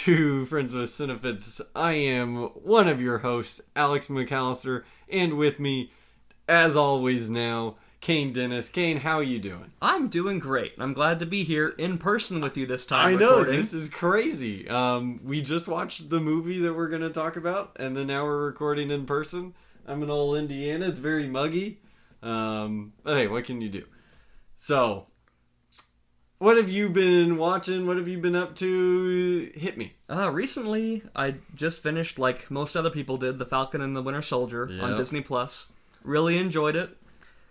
to Friends with Cinefits. I am one of your hosts, Alex McAlister, and with me, as always now, Cain Dennis. Cain, how are you doing? I'm doing great. I'm glad to be here in person with you this time. I know, recording. This is crazy. We just watched the movie that we're going to talk about, and then now we're recording in person. I'm in old Indiana. It's very muggy. But hey, what can you do? So, what have you been watching? What have you been up to? Hit me. Recently, I just finished, like most other people did, The Falcon and the Winter Soldier on Disney+. Really enjoyed it.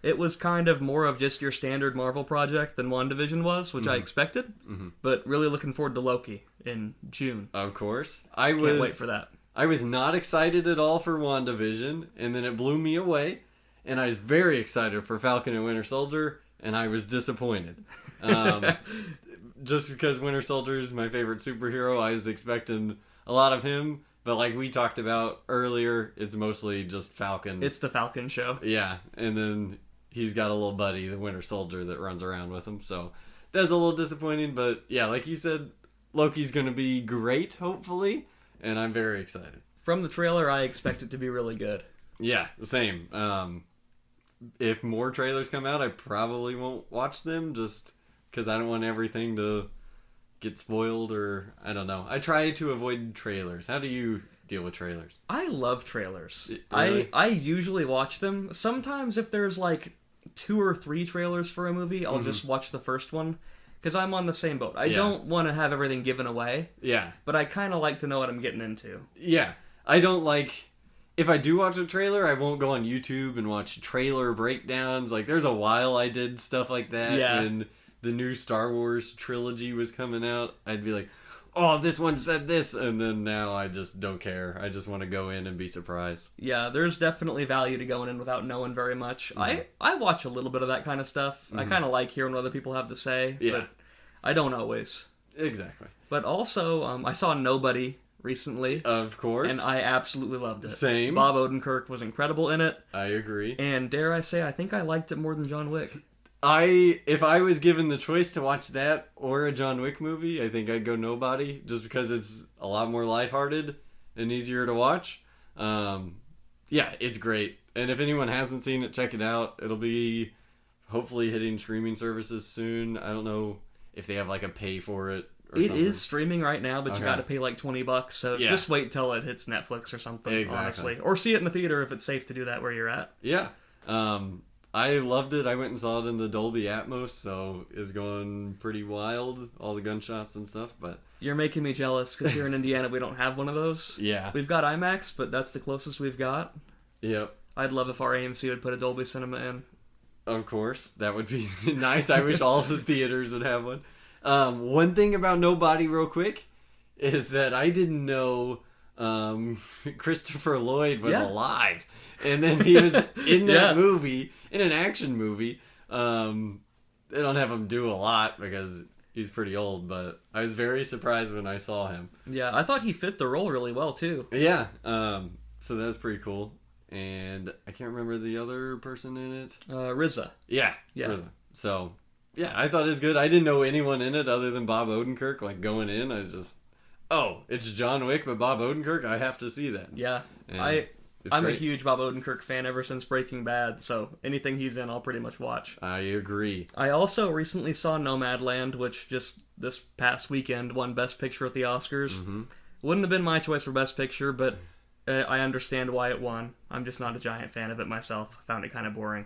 It was kind of more of just your standard Marvel project than WandaVision was, which I expected. But really looking forward to Loki in June. Of course. Can't wait for that. I was not excited at all for WandaVision, and then it blew me away. And I was very excited for Falcon and Winter Soldier, and I was disappointed. Just because Winter Soldier is my favorite superhero, I was expecting a lot of him. But like we talked about earlier, it's mostly just Falcon. It's the Falcon show. Yeah, and then he's got a little buddy, the Winter Soldier, that runs around with him. So that's a little disappointing. But yeah, like you said, Loki's going to be great, hopefully. And I'm very excited. From the trailer, I expect it to be really good. Yeah, same. If more trailers come out, I probably won't watch them just because I don't want everything to get spoiled or I don't know. I try to avoid trailers. How do you deal with trailers? I love trailers. Really? I usually watch them. Sometimes if there's like 2 or 3 trailers for a movie, I'll just watch the first one. Because I'm on the same boat. I don't want to have everything given away. Yeah. But I kind of like to know what I'm getting into. Yeah. I don't like... If I do watch a trailer, I won't go on YouTube and watch trailer breakdowns. Like, there's a while I did stuff like that. Yeah. When the new Star Wars trilogy was coming out, I'd be like, oh, this one said this. And then now I just don't care. I just want to go in and be surprised. Yeah, there's definitely value to going in without knowing very much. I watch a little bit of that kind of stuff. I kind of like hearing what other people have to say. Yeah. But I don't always. Exactly. But also, I saw Nobody recently. Of course. And I absolutely loved it. Same. Bob Odenkirk was incredible in it. I agree. And dare I say, I think I liked it more than John Wick. If I was given the choice to watch that or a John Wick movie, I think I'd go Nobody, just because it's a lot more lighthearted and easier to watch. Yeah, it's great. And if anyone hasn't seen it, check it out. It'll be hopefully hitting streaming services soon. I don't know if they have like a pay for it. It is streaming right now, but you got to pay like $20, so just wait till it hits Netflix or something, honestly. Or see it in the theater if it's safe to do that where you're at. Yeah. I loved it. I went and saw it in the Dolby Atmos, so it's going pretty wild, all the gunshots and stuff. But you're making me jealous, because here in Indiana we don't have one of those. Yeah. We've got IMAX, but that's the closest we've got. Yep. I'd love if our AMC would put a Dolby Cinema in. Of course. That would be nice. I wish all the theaters would have one. One thing about Nobody real quick is that I didn't know Christopher Lloyd was alive. And then he was in that movie, in an action movie. They don't have him do a lot because he's pretty old, but I was very surprised when I saw him. Yeah, I thought he fit the role really well too. Yeah, so that was pretty cool. And I can't remember the other person in it. RZA. Yeah. RZA. So... yeah, I thought it was good. I didn't know anyone in it other than Bob Odenkirk. Like, going in, I was just, oh, it's John Wick, but Bob Odenkirk? I have to see that. Yeah. I'm a huge Bob Odenkirk fan ever since Breaking Bad, so anything he's in, I'll pretty much watch. I agree. I also recently saw Nomadland, which just this past weekend won Best Picture at the Oscars. Wouldn't have been my choice for Best Picture, but I understand why it won. I'm just not a giant fan of it myself. I found it kind of boring.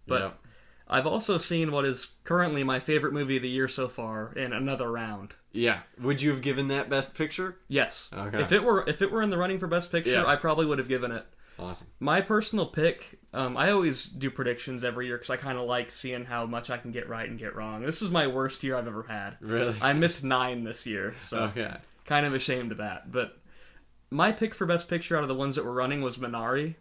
But... I've also seen what is currently my favorite movie of the year so far in Another Round. Yeah. Would you have given that Best Picture? Yes. Okay. If it were in the running for Best Picture, I probably would have given it. Awesome. My personal pick, I always do predictions every year because I kind of like seeing how much I can get right and get wrong. This is my worst year I've ever had. Really? I missed 9 this year, so kind of ashamed of that. But my pick for Best Picture out of the ones that were running was Minari.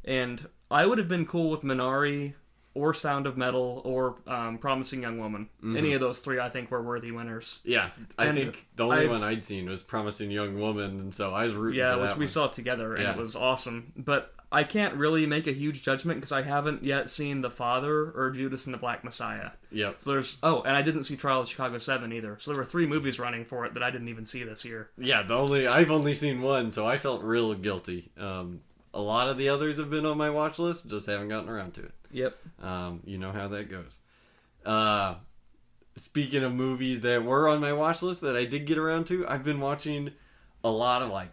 And I would have been cool with Minari... or Sound of Metal, or Promising Young Woman. Any of those three, I think, were worthy winners. Yeah, I think the only one I'd seen was Promising Young Woman, and so I was rooting for that which we saw together, and it was awesome. But I can't really make a huge judgment because I haven't yet seen The Father or Judas and the Black Messiah. Yep. So and I didn't see Trial of Chicago 7 either. So there were 3 movies running for it that I didn't even see this year. Yeah, I've only seen one, so I felt real guilty. A lot of the others have been on my watch list, just haven't gotten around to it. Yep. You know how that goes. Speaking of movies that were on my watch list that I did get around to, I've been watching a lot of like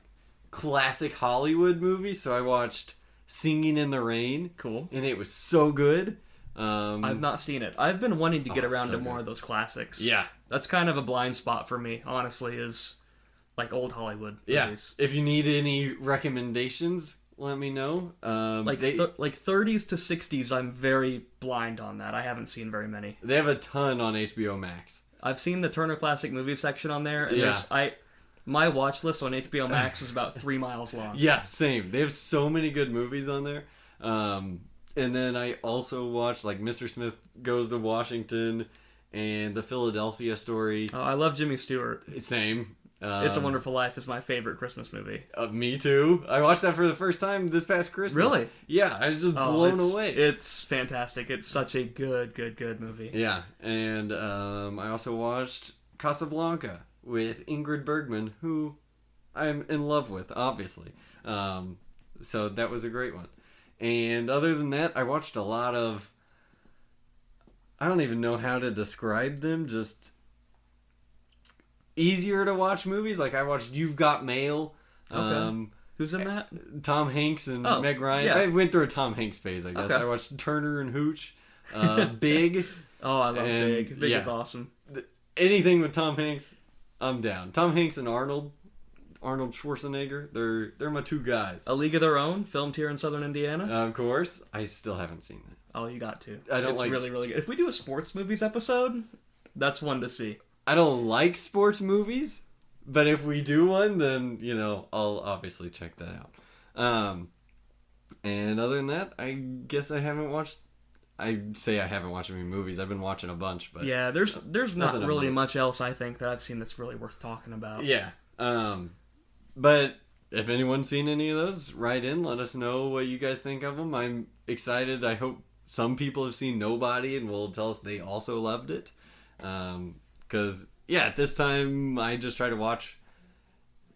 classic Hollywood movies. So I watched Singing in the Rain. Cool. And it was so good. I've not seen it. I've been wanting to get around to more of those classics. Yeah. That's kind of a blind spot for me, honestly, is like old Hollywood movies. If you need any recommendations, let me know. Like 30s to 60s, I'm very blind on that. I haven't seen very many. They have a ton on HBO Max. I've seen the Turner Classic Movies section on there, and my watch list on HBO Max is about 3 miles long. Yeah, same. They have so many good movies on there. And then I also watched like Mr. Smith Goes to Washington and The Philadelphia Story. Oh, I love Jimmy Stewart. Same. It's a Wonderful Life is my favorite Christmas movie. Me too. I watched that for the first time this past Christmas. Really? Yeah, I was just blown away. It's fantastic. It's such a good movie. Yeah, and I also watched Casablanca with Ingrid Bergman, who I'm in love with, obviously. So that was a great one. And other than that, I watched a lot of... I don't even know how to describe them, just... easier to watch movies. Like I watched You've Got Mail. Okay. Who's in that? Tom Hanks and Meg Ryan. Yeah. I went through a Tom Hanks phase, I guess. Okay. I watched Turner and Hooch. Big. Oh, I love Big. Big is awesome. Anything with Tom Hanks, I'm down. Tom Hanks and Arnold Schwarzenegger, they're my two guys. A League of Their Own, filmed here in Southern Indiana. Of course. I still haven't seen that. Oh, you got to. It's really, really good. If we do a sports movies episode, that's one to see. I don't like sports movies, but if we do one, then, I'll obviously check that out. And other than that, I guess I haven't watched... I say I haven't watched any movies. I've been watching a bunch, but... Yeah, there's not really much else, I think, that I've seen that's really worth talking about. Yeah. But if anyone's seen any of those, write in. Let us know what you guys think of them. I'm excited. I hope some people have seen Nobody and will tell us they also loved it. Because, at this time, I just try to watch...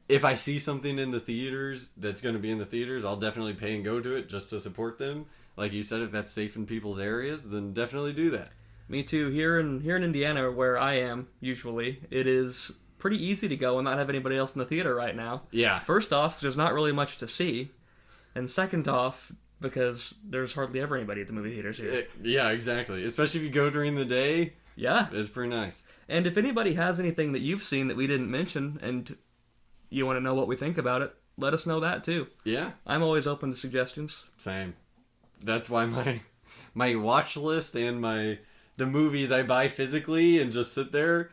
If I see something in the theaters that's going to be in the theaters, I'll definitely pay and go to it just to support them. Like you said, if that's safe in people's areas, then definitely do that. Me too. Here in Indiana, where I am, usually, it is pretty easy to go and not have anybody else in the theater right now. Yeah. First off, 'cause there's not really much to see. And second off, because there's hardly ever anybody at the movie theaters here. Yeah, exactly. Especially if you go during the day. Yeah. It's pretty nice. And if anybody has anything that you've seen that we didn't mention and you want to know what we think about it, let us know that too. Yeah. I'm always open to suggestions. Same. That's why my watch list and the movies I buy physically and just sit there,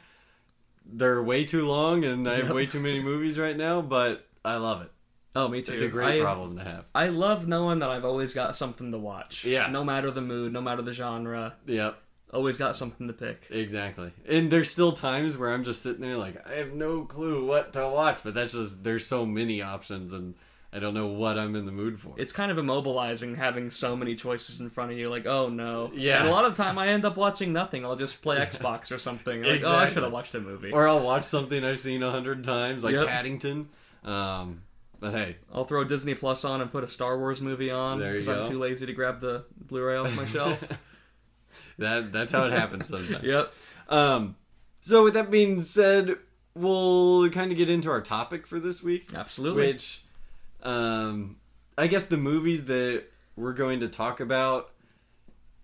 they're way too long and I have way too many movies right now, but I love it. Oh, me too. It's a great problem to have. I love knowing that I've always got something to watch. Yeah. No matter the mood, no matter the genre. Yep. Always got something to pick. Exactly. And there's still times where I'm just sitting there like, I have no clue what to watch, but that's just, there's so many options and I don't know what I'm in the mood for. It's kind of immobilizing having so many choices in front of you, like, oh no. Yeah. And a lot of the time I end up watching nothing. I'll just play Xbox or something. Like, exactly. Oh, I should have watched a movie. Or I'll watch something I've seen 100 times, like Paddington. But hey. I'll throw Disney Plus on and put a Star Wars movie on because I'm too lazy to grab the Blu-ray off my shelf. That's how it happens sometimes. Yep. So with that being said, we'll kind of get into our topic for this week. Absolutely. Which, I guess the movies that we're going to talk about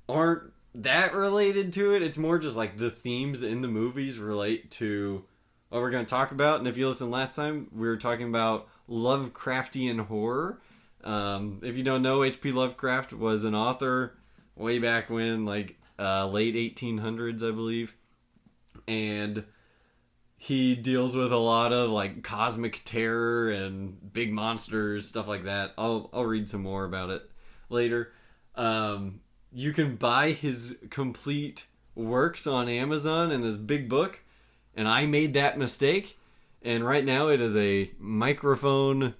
aren't that related to it. It's more just like the themes in the movies relate to what we're going to talk about. And if you listened last time, we were talking about Lovecraftian horror. If you don't know, H.P. Lovecraft was an author way back when, like late 1800s, I believe. And he deals with a lot of like cosmic terror and big monsters, stuff like that. I'll read some more about it later. you can buy his complete works on Amazon in this big book, and I made that mistake, and right now it is a microphone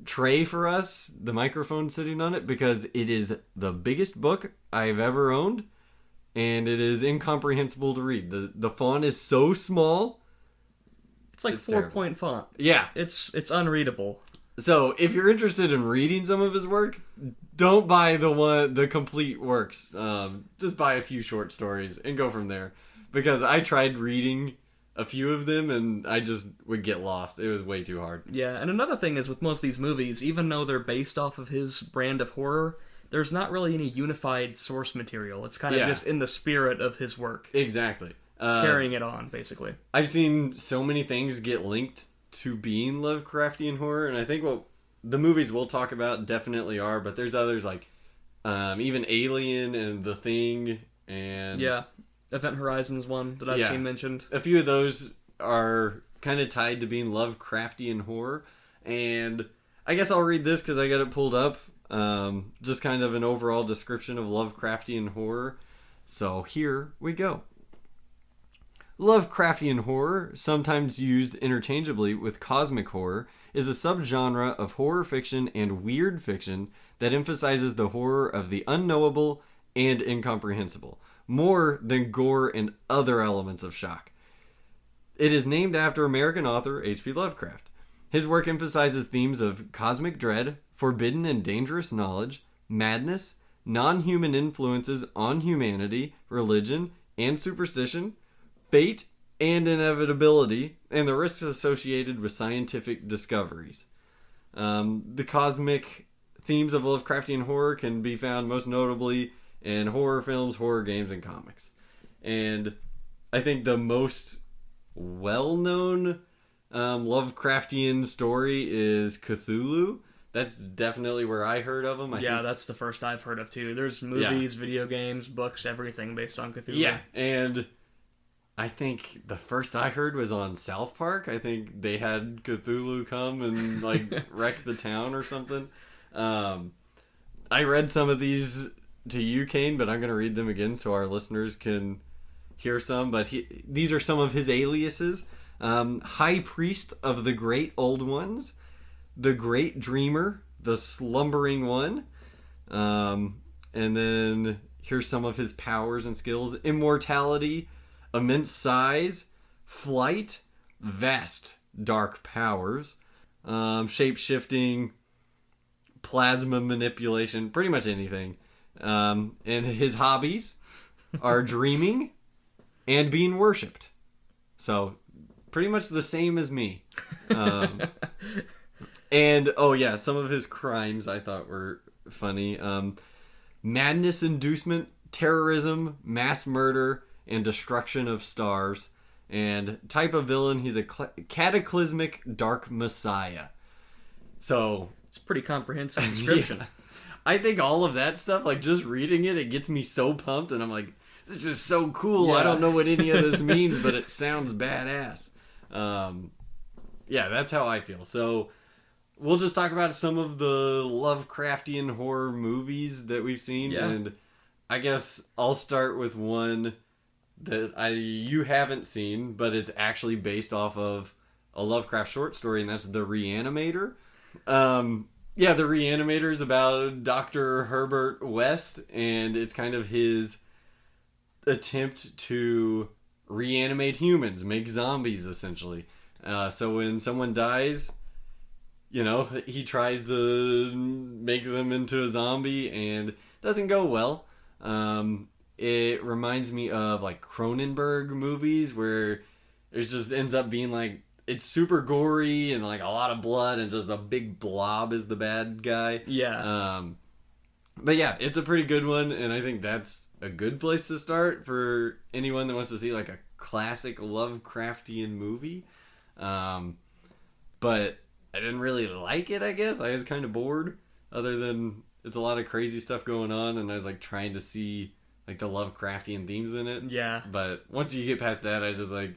tray for us, the microphone sitting on it, because it is the biggest book I've ever owned, and it is incomprehensible to read. The font is so small. It's like 4-point font. Yeah. It's unreadable. So if you're interested in reading some of his work, don't buy the complete works. Just buy a few short stories and go from there. Because I tried reading a few of them and I just would get lost. It was way too hard. Yeah, and another thing is with most of these movies, even though they're based off of his brand of horror, there's not really any unified source material. It's kind of just in the spirit of his work. Exactly. Carrying it on, basically. I've seen so many things get linked to being Lovecraftian horror, and I think what the movies we'll talk about definitely are, but there's others like even Alien and The Thing and... Yeah, Event Horizon's one that I've seen mentioned. A few of those are kind of tied to being Lovecraftian horror, and I guess I'll read this because I got it pulled up. Just kind of an overall description of Lovecraftian horror. So here we go. Lovecraftian horror, sometimes used interchangeably with cosmic horror, is a subgenre of horror fiction and weird fiction that emphasizes the horror of the unknowable and incomprehensible, more than gore and other elements of shock. It is named after American author H.P. Lovecraft. His work emphasizes themes of cosmic dread, forbidden and dangerous knowledge, madness, non-human influences on humanity, religion, and superstition, fate and inevitability, and the risks associated with scientific discoveries. The cosmic themes of Lovecraftian horror can be found most notably in horror films, horror games, and comics. And I think the most well-known Lovecraftian story is Cthulhu. That's definitely where I heard of him. I think that's the first I've heard of too. There's movies, video games, books, everything based on Cthulhu. Yeah, and I think the first I heard was on South Park. I think they had Cthulhu come and like wreck the town or something. I read some of these to you, Cain, but I'm going to read them again so our listeners can hear some. But these are some of his aliases. High Priest of the Great Old Ones, the Great Dreamer, the Slumbering One. And then here's some of his powers and skills. Immortality, immense size, flight, vast dark powers, shape-shifting, plasma manipulation, pretty much anything. And his hobbies are dreaming and being worshipped. So, pretty much the same as me. And, some of his crimes I thought were funny. Madness inducement, terrorism, mass murder, and destruction of stars. And type of villain, he's a cataclysmic dark messiah. So it's a pretty comprehensive description. Yeah. I think all of that stuff, like just reading it, it gets me so pumped, and I'm like, this is so cool. I don't know what any of this means, but it sounds badass. That's how I feel. So we'll just talk about some of the Lovecraftian horror movies that we've seen, and I guess I'll start with one that you haven't seen, but it's actually based off of a Lovecraft short story, and that's the Re-Animator. The Re-Animator is about Dr. Herbert West, and it's kind of his attempt to reanimate humans, make zombies, essentially. So when someone dies, he tries to make them into a zombie, and it doesn't go well. It reminds me of like Cronenberg movies where it just ends up being like, it's super gory and like a lot of blood and just a big blob is the bad guy. Yeah. But yeah, it's a pretty good one, and I think that's a good place to start for anyone that wants to see like a classic Lovecraftian movie. But I didn't really like it, I guess. I was kind of bored, other than it's a lot of crazy stuff going on, and I was like trying to see like the Lovecraftian themes in it. Yeah. But once you get past that, I was just like,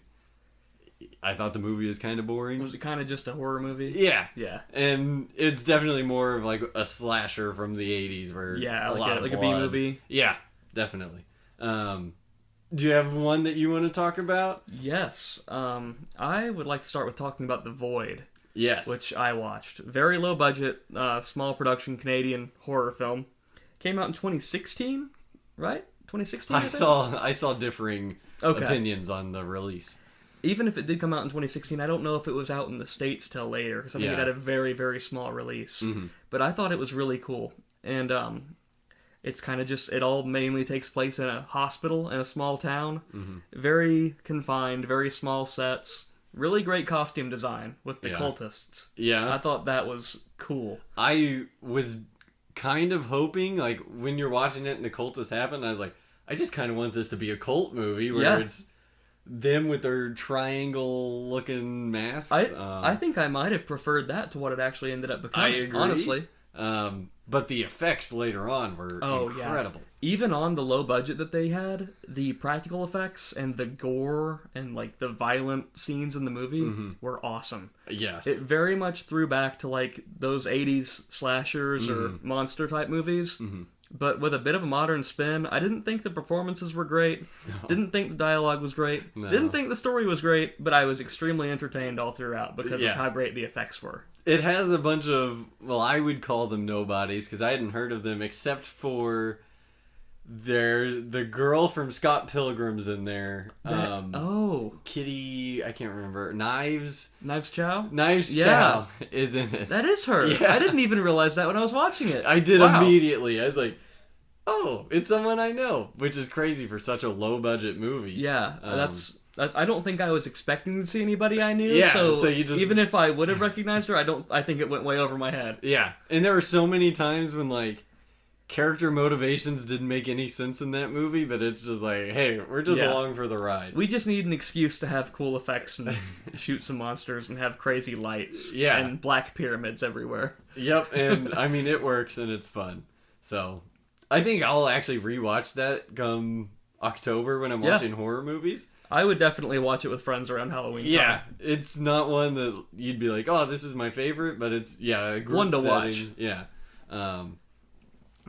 I thought the movie was kind of boring. Was it kind of just a horror movie? Yeah. Yeah. And it's definitely more of like a slasher from the 80s where Yeah, a lot of like a blood. B-movie. Yeah, definitely. Do you have one that you want to talk about? Yes. I would like to start with talking about The Void. Yes. Which I watched. Very low budget, small production Canadian horror film. Came out in 2016, right? 2016. I saw differing opinions on the release. Even if it did come out in 2016, I don't know if it was out in the States till later, because I think it had a very, very small release. Mm-hmm. But I thought it was really cool. And it's kind of just, it all mainly takes place in a hospital in a small town. Mm-hmm. Very confined, very small sets. Really great costume design with the cultists. Yeah. I thought that was cool. I was kind of hoping, like, when you're watching it and the cultists happen, I was like, I just kind of want this to be a cult movie where it's them with their triangle-looking masks. I think I might have preferred that to what it actually ended up becoming, I agree. Honestly. But the effects later on were incredible. Yeah. Even on the low budget that they had, the practical effects and the gore and like the violent scenes in the movie were awesome. Yes. It very much threw back to like those 80s slashers or monster type movies. Mm-hmm. But with a bit of a modern spin. I didn't think the performances were great. No. Didn't think the dialogue was great. No. Didn't think the story was great. But I was extremely entertained all throughout because of how great the effects were. It has a bunch of, well, I would call them nobodies because I hadn't heard of them except for the girl from Scott Pilgrim's in there. Kitty, I can't remember. Knives Chow Chow is in it. That is her. Yeah. I didn't even realize that when I was watching it. I did immediately. I was like, oh, it's someone I know, which is crazy for such a low budget movie. Yeah, I don't think I was expecting to see anybody I knew. Yeah, so you just, even if I would have recognized her, I think it went way over my head. Yeah, and there were so many times when like character motivations didn't make any sense in that movie, but it's just like, hey, we're just along for the ride. We just need an excuse to have cool effects and shoot some monsters and have crazy lights and black pyramids everywhere. Yep, and I mean, it works and it's fun. So I think I'll actually rewatch that come October when I'm watching horror movies. I would definitely watch it with friends around Halloween time. Yeah, it's not one that you'd be like, oh, this is my favorite, but it's, a group one to setting. Watch. Yeah.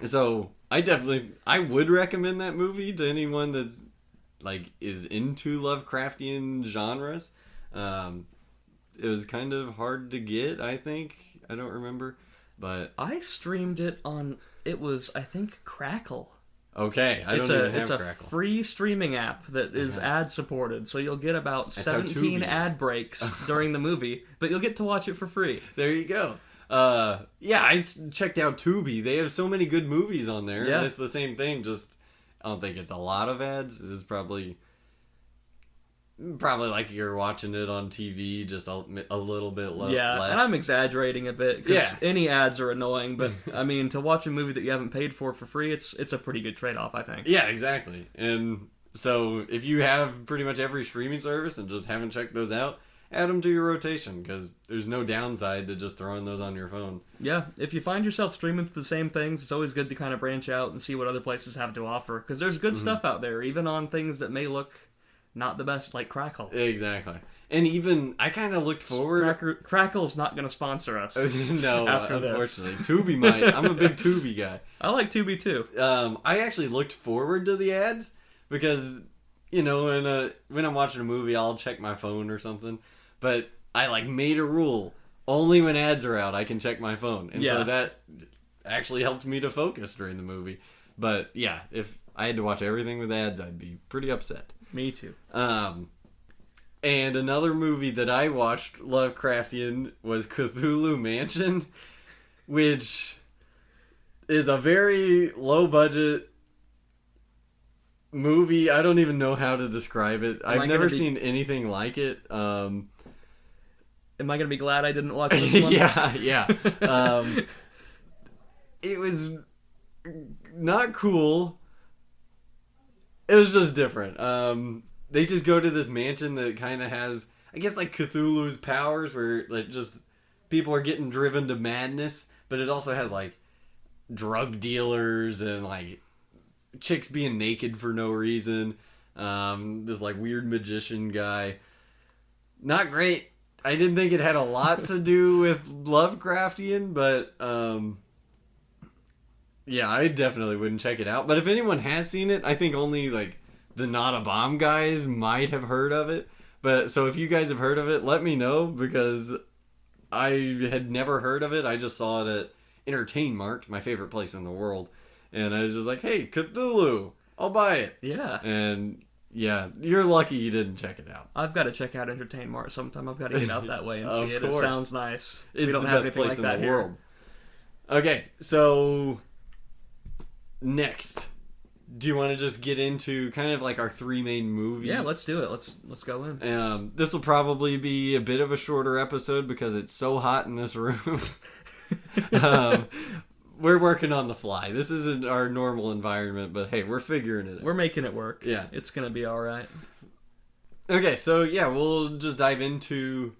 So I would recommend that movie to anyone that's like is into Lovecraftian genres. It was kind of hard to get, I think. I don't remember, but I streamed it on. It was, I think, Crackle. Okay, it's a free streaming app that is ad supported, so you'll get about 17 ad breaks during the movie, but you'll get to watch it for free. There you go. I checked out Tubi. They have so many good movies on there. Yeah. And it's the same thing, just I don't think it's a lot of ads. This is probably like you're watching it on TV, just a little bit less. Yeah, and I'm exaggerating a bit, because any ads are annoying, but I mean, to watch a movie that you haven't paid for free, it's a pretty good trade-off, I think. Yeah, exactly. And so if you have pretty much every streaming service and just haven't checked those out, add them to your rotation, because there's no downside to just throwing those on your phone. Yeah, if you find yourself streaming through the same things, it's always good to kind of branch out and see what other places have to offer, because there's good stuff out there, even on things that may look not the best, like Crackle. Exactly. And even, I kind of looked forward... Crackle's not going to sponsor us. No, unfortunately. Tubi might. I'm a big Tubi guy. I like Tubi, too. I actually looked forward to the ads, because, you know, when I'm watching a movie, I'll check my phone or something. But I, made a rule. Only when ads are out, I can check my phone. And so that actually helped me to focus during the movie. But, yeah, if I had to watch everything with ads, I'd be pretty upset. Me too. And another movie that I watched, Lovecraftian, was Cthulu Mansion, which is a very low-budget movie. I don't even know how to describe it. I've never seen anything like it. Am I going to be glad I didn't watch this one? Yeah. It was not cool. It was just different. They just go to this mansion that kind of has, I guess, like Cthulhu's powers, where just people are getting driven to madness. But it also has drug dealers and chicks being naked for no reason. This weird magician guy. not great. I didn't think it had a lot to do with Lovecraftian, but yeah, I definitely wouldn't check it out. But if anyone has seen it, I think only like the Not a Bomb guys might have heard of it. But so if you guys have heard of it, let me know, because I had never heard of it. I just saw it at Entertain Mart, my favorite place in the world. And I was just like, hey, Cthulhu, I'll buy it. Yeah. And yeah, you're lucky you didn't check it out. I've got to check out Entertain Mart sometime. I've got to get out that way and see it. Course. It sounds nice. It's we don't the have best anything place like that in the here. world. Okay, so next, do you want to just get into kind of like our three main movies? Yeah, let's do it. Let's go in. This will probably be a bit of a shorter episode because it's so hot in this room. We're working on the fly. This isn't our normal environment, but hey, we're figuring it out. We're making it work. Yeah. It's going to be all right. Okay, so yeah, we'll just dive into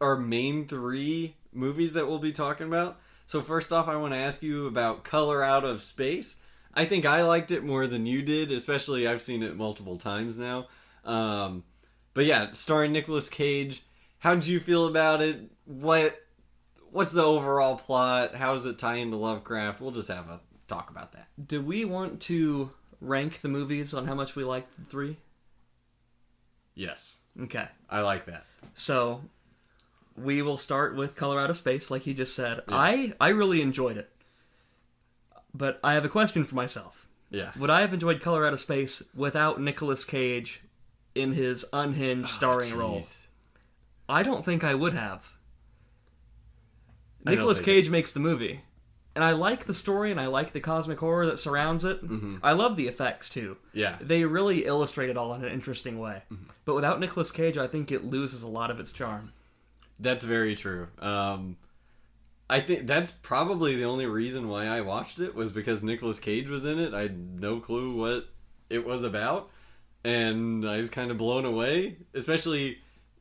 our main three movies that we'll be talking about. So first off, I want to ask you about Color Out of Space. I think I liked it more than you did, especially I've seen it multiple times now. But yeah, starring Nicolas Cage. How did you feel about it? What's the overall plot? How does it tie into Lovecraft? We'll just have a talk about that. Do we want to rank the movies on how much we like the three? Yes. Okay. I like that. So, we will start with Color Out of Space, like he just said. Yeah. I really enjoyed it. But I have a question for myself. Yeah. Would I have enjoyed Color Out of Space without Nicolas Cage in his unhinged starring role? I don't think I would have. Nicolas Cage makes the movie. And I like the story, and I like the cosmic horror that surrounds it. Mm-hmm. I love the effects, too. Yeah. They really illustrate it all in an interesting way. Mm-hmm. But without Nicolas Cage, I think it loses a lot of its charm. That's very true. I think that's probably the only reason why I watched it, was because Nicolas Cage was in it. I had no clue what it was about, and I was kind of blown away. Especially,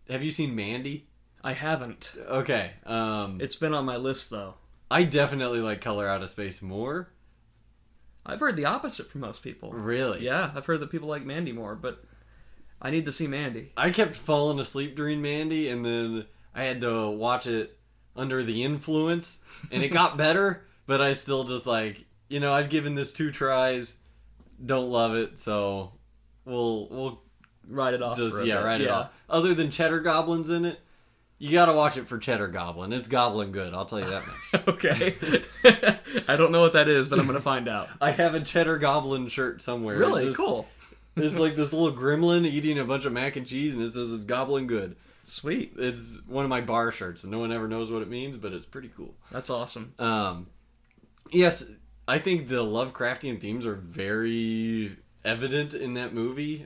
have you seen Mandy? I haven't. Okay. It's been on my list, though. I definitely like Color Out of Space more. I've heard the opposite from most people. Really? Yeah, I've heard that people like Mandy more, but I need to see Mandy. I kept falling asleep during Mandy, and then I had to watch it under the influence, and it got better, but I still just like, I've given this 2 tries, don't love it, so we'll write it off. Write it off. Other than Cheddar Goblin's in it, you gotta watch it for Cheddar Goblin. It's goblin good, I'll tell you that much. Okay. I don't know what that is, but I'm gonna find out. I have a Cheddar Goblin shirt somewhere. Really? Cool. There's like this little gremlin eating a bunch of mac and cheese, and it says it's goblin good. Sweet. It's one of my bar shirts, and no one ever knows what it means, but it's pretty cool. That's awesome. Yes, I think the Lovecraftian themes are very evident in that movie.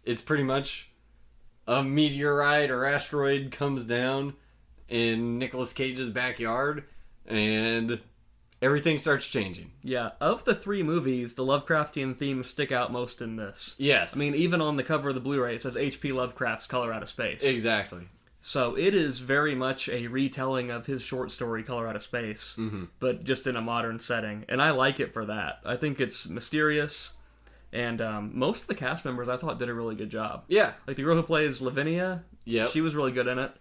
It's pretty much a meteorite or asteroid comes down in Nicolas Cage's backyard, and everything starts changing. Yeah, of the 3 movies, the Lovecraftian themes stick out most in this. Yes. I mean, even on the cover of the Blu-ray, it says H.P. Lovecraft's Color Out of Space. Exactly. So it is very much a retelling of his short story, Color Out of Space, but just in a modern setting. And I like it for that. I think it's mysterious, and most of the cast members I thought did a really good job. Yeah. Like the girl who plays Lavinia, she was really good in it.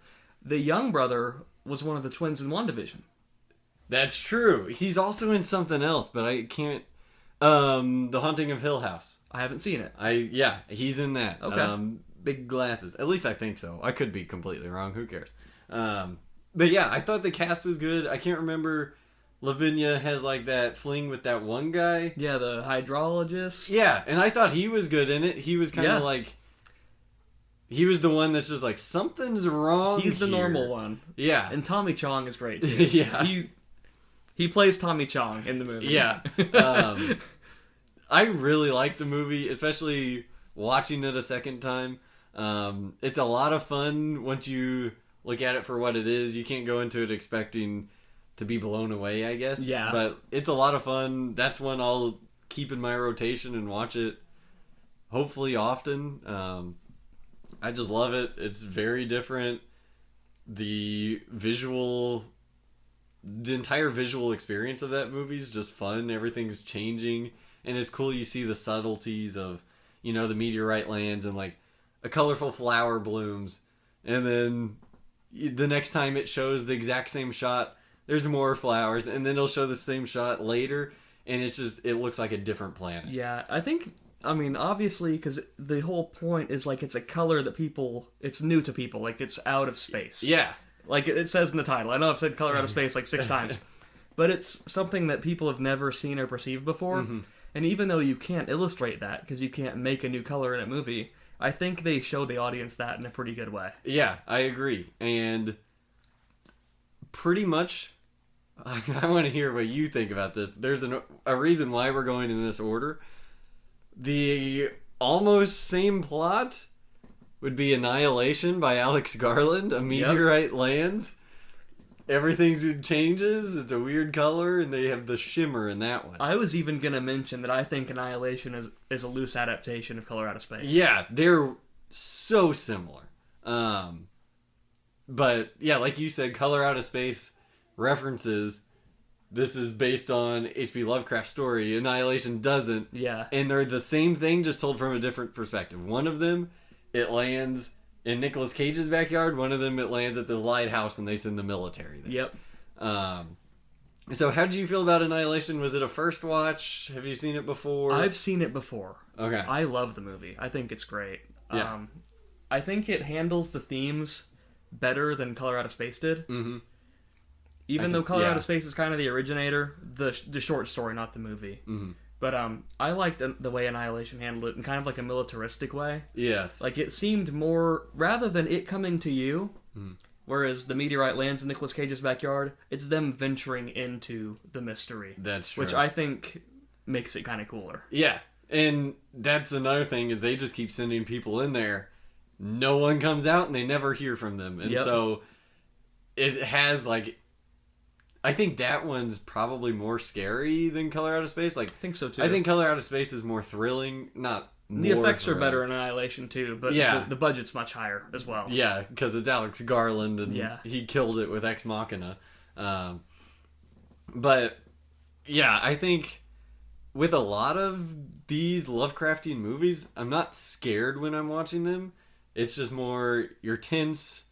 The young brother was one of the twins in WandaVision. That's true. He's also in something else, but I can't... The Haunting of Hill House. I haven't seen it. Yeah, he's in that. Okay. Big glasses. At least I think so. I could be completely wrong. Who cares? But yeah, I thought the cast was good. I can't remember... Lavinia has like that fling with that one guy. Yeah, the hydrologist. Yeah, and I thought he was good in it. He was kind of like... He was the one that's just like, something's wrong He's the here. normal one. Yeah. And Tommy Chong is great too. Yeah. He plays Tommy Chong in the movie. Yeah. I really like the movie, especially watching it a second time. It's a lot of fun once you look at it for what it is. You can't go into it expecting to be blown away, I guess. Yeah. But it's a lot of fun. That's one I'll keep in my rotation and watch it hopefully often. I just love it. It's very different. The entire visual experience of that movie is just fun. Everything's changing, and it's cool. You see the subtleties of, the meteorite lands, and like a colorful flower blooms, and then the next time it shows the exact same shot, there's more flowers, and then it'll show the same shot later, and it looks like a different planet. Yeah, I mean, obviously, because the whole point is, like, it's a color that it's new to people, like, it's out of space. Yeah. Like, it says in the title. I know I've said color out of space, like, 6 times. But it's something that people have never seen or perceived before, and even though you can't illustrate that, because you can't make a new color in a movie, I think they show the audience that in a pretty good way. Yeah, I agree, and pretty much... I want to hear what you think about this. There's a reason why we're going in this order. The almost same plot would be Annihilation by Alex Garland. A meteorite lands. Everything changes. It's a weird color, and they have the shimmer in that one. I was even going to mention that I think Annihilation is a loose adaptation of Color Out of Space. Yeah, they're so similar. But, yeah, like you said, Color Out of Space... references this is based on H.P. Lovecraft's story. Annihilation doesn't. Yeah. And they're the same thing, just told from a different perspective. One of them, it lands in Nicolas Cage's backyard. One of them, it lands at this lighthouse and they send the military there. Yep. So how did you feel about Annihilation? Was it a first watch? Have you seen it before? I've seen it before. Okay. I love the movie. I think it's great. Yeah. I think it handles the themes better than Color Out of Space did. Mm-hmm. Even though Color Out of Space is kind of the originator, the short story, not the movie. Mm-hmm. But I liked the way Annihilation handled it in kind of like a militaristic way. Yes. Like it seemed more, rather than it coming to you, whereas the meteorite lands in Nicolas Cage's backyard, it's them venturing into the mystery. That's true. Which I think makes it kind of cooler. Yeah. And that's another thing is they just keep sending people in there. No one comes out and they never hear from them. And so it has like... I think that one's probably more scary than Color Out of Space. Like, I think so too. I think Color Out of Space is more thrilling, not more the effects thrilling. are better in Annihilation too, but the budget's much higher as well. Yeah, because it's Alex Garland and he killed it with Ex Machina. But yeah, I think with a lot of these Lovecraftian movies, I'm not scared when I'm watching them. It's just more you're tense.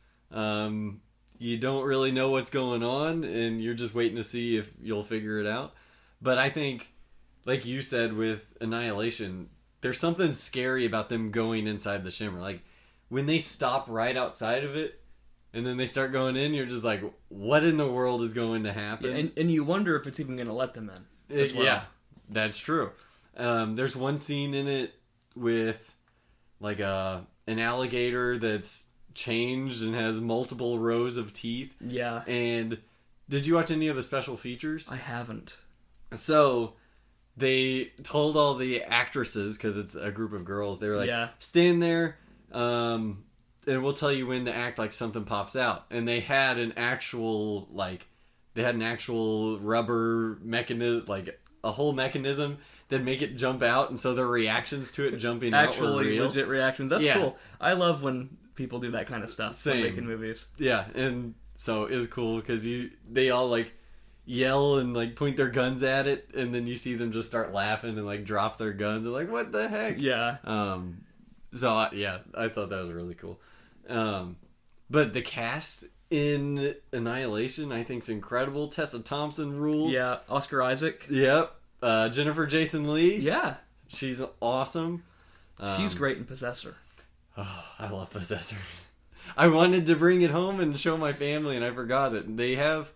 You don't really know what's going on, and you're just waiting to see if you'll figure it out. But I think, like you said with Annihilation, there's something scary about them going inside the shimmer. Like, when they stop right outside of it, and then they start going in, you're just like, what in the world is going to happen? Yeah, and you wonder if it's even going to let them in as well. Yeah, that's true. There's one scene in it with, like, an alligator that's changed and has multiple rows of teeth. Yeah. And did you watch any of the special features? I haven't. So they told all the actresses, because it's a group of girls, they were like, stand there, and we'll tell you when to act like something pops out. And they had an actual rubber mechanism, like a whole mechanism that make it jump out, and so their reactions to it jumping out were real. Legit reactions. That's cool. I love when people do that kind of stuff when making movies. Yeah, and so it was cool because they all like yell and like point their guns at it, and then you see them just start laughing and like drop their guns. They're like, "What the heck?" Yeah. I thought that was really cool. But the cast in Annihilation, I think, is incredible. Tessa Thompson rules. Yeah, Oscar Isaac. Yep. Jennifer Jason Leigh. Yeah. She's awesome. She's great in Possessor. Oh, I love Possessor. I wanted to bring it home and show my family, and I forgot it. They have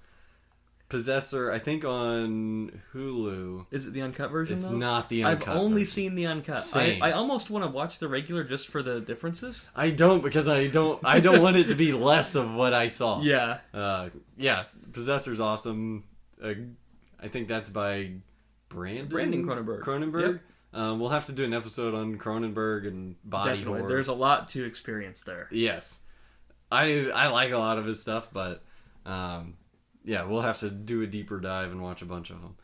Possessor, I think, on Hulu. Is it the uncut version, It's though? not the uncut I've only version. seen the uncut. Same. I almost want to watch the regular just for the differences. I don't, because I don't want it to be less of what I saw. Yeah. Possessor's awesome. I think that's by Brandon Cronenberg. Cronenberg. Yep. We'll have to do an episode on Cronenberg and body horror. There's a lot to experience there. Yes. I like a lot of his stuff, but we'll have to do a deeper dive and watch a bunch of them.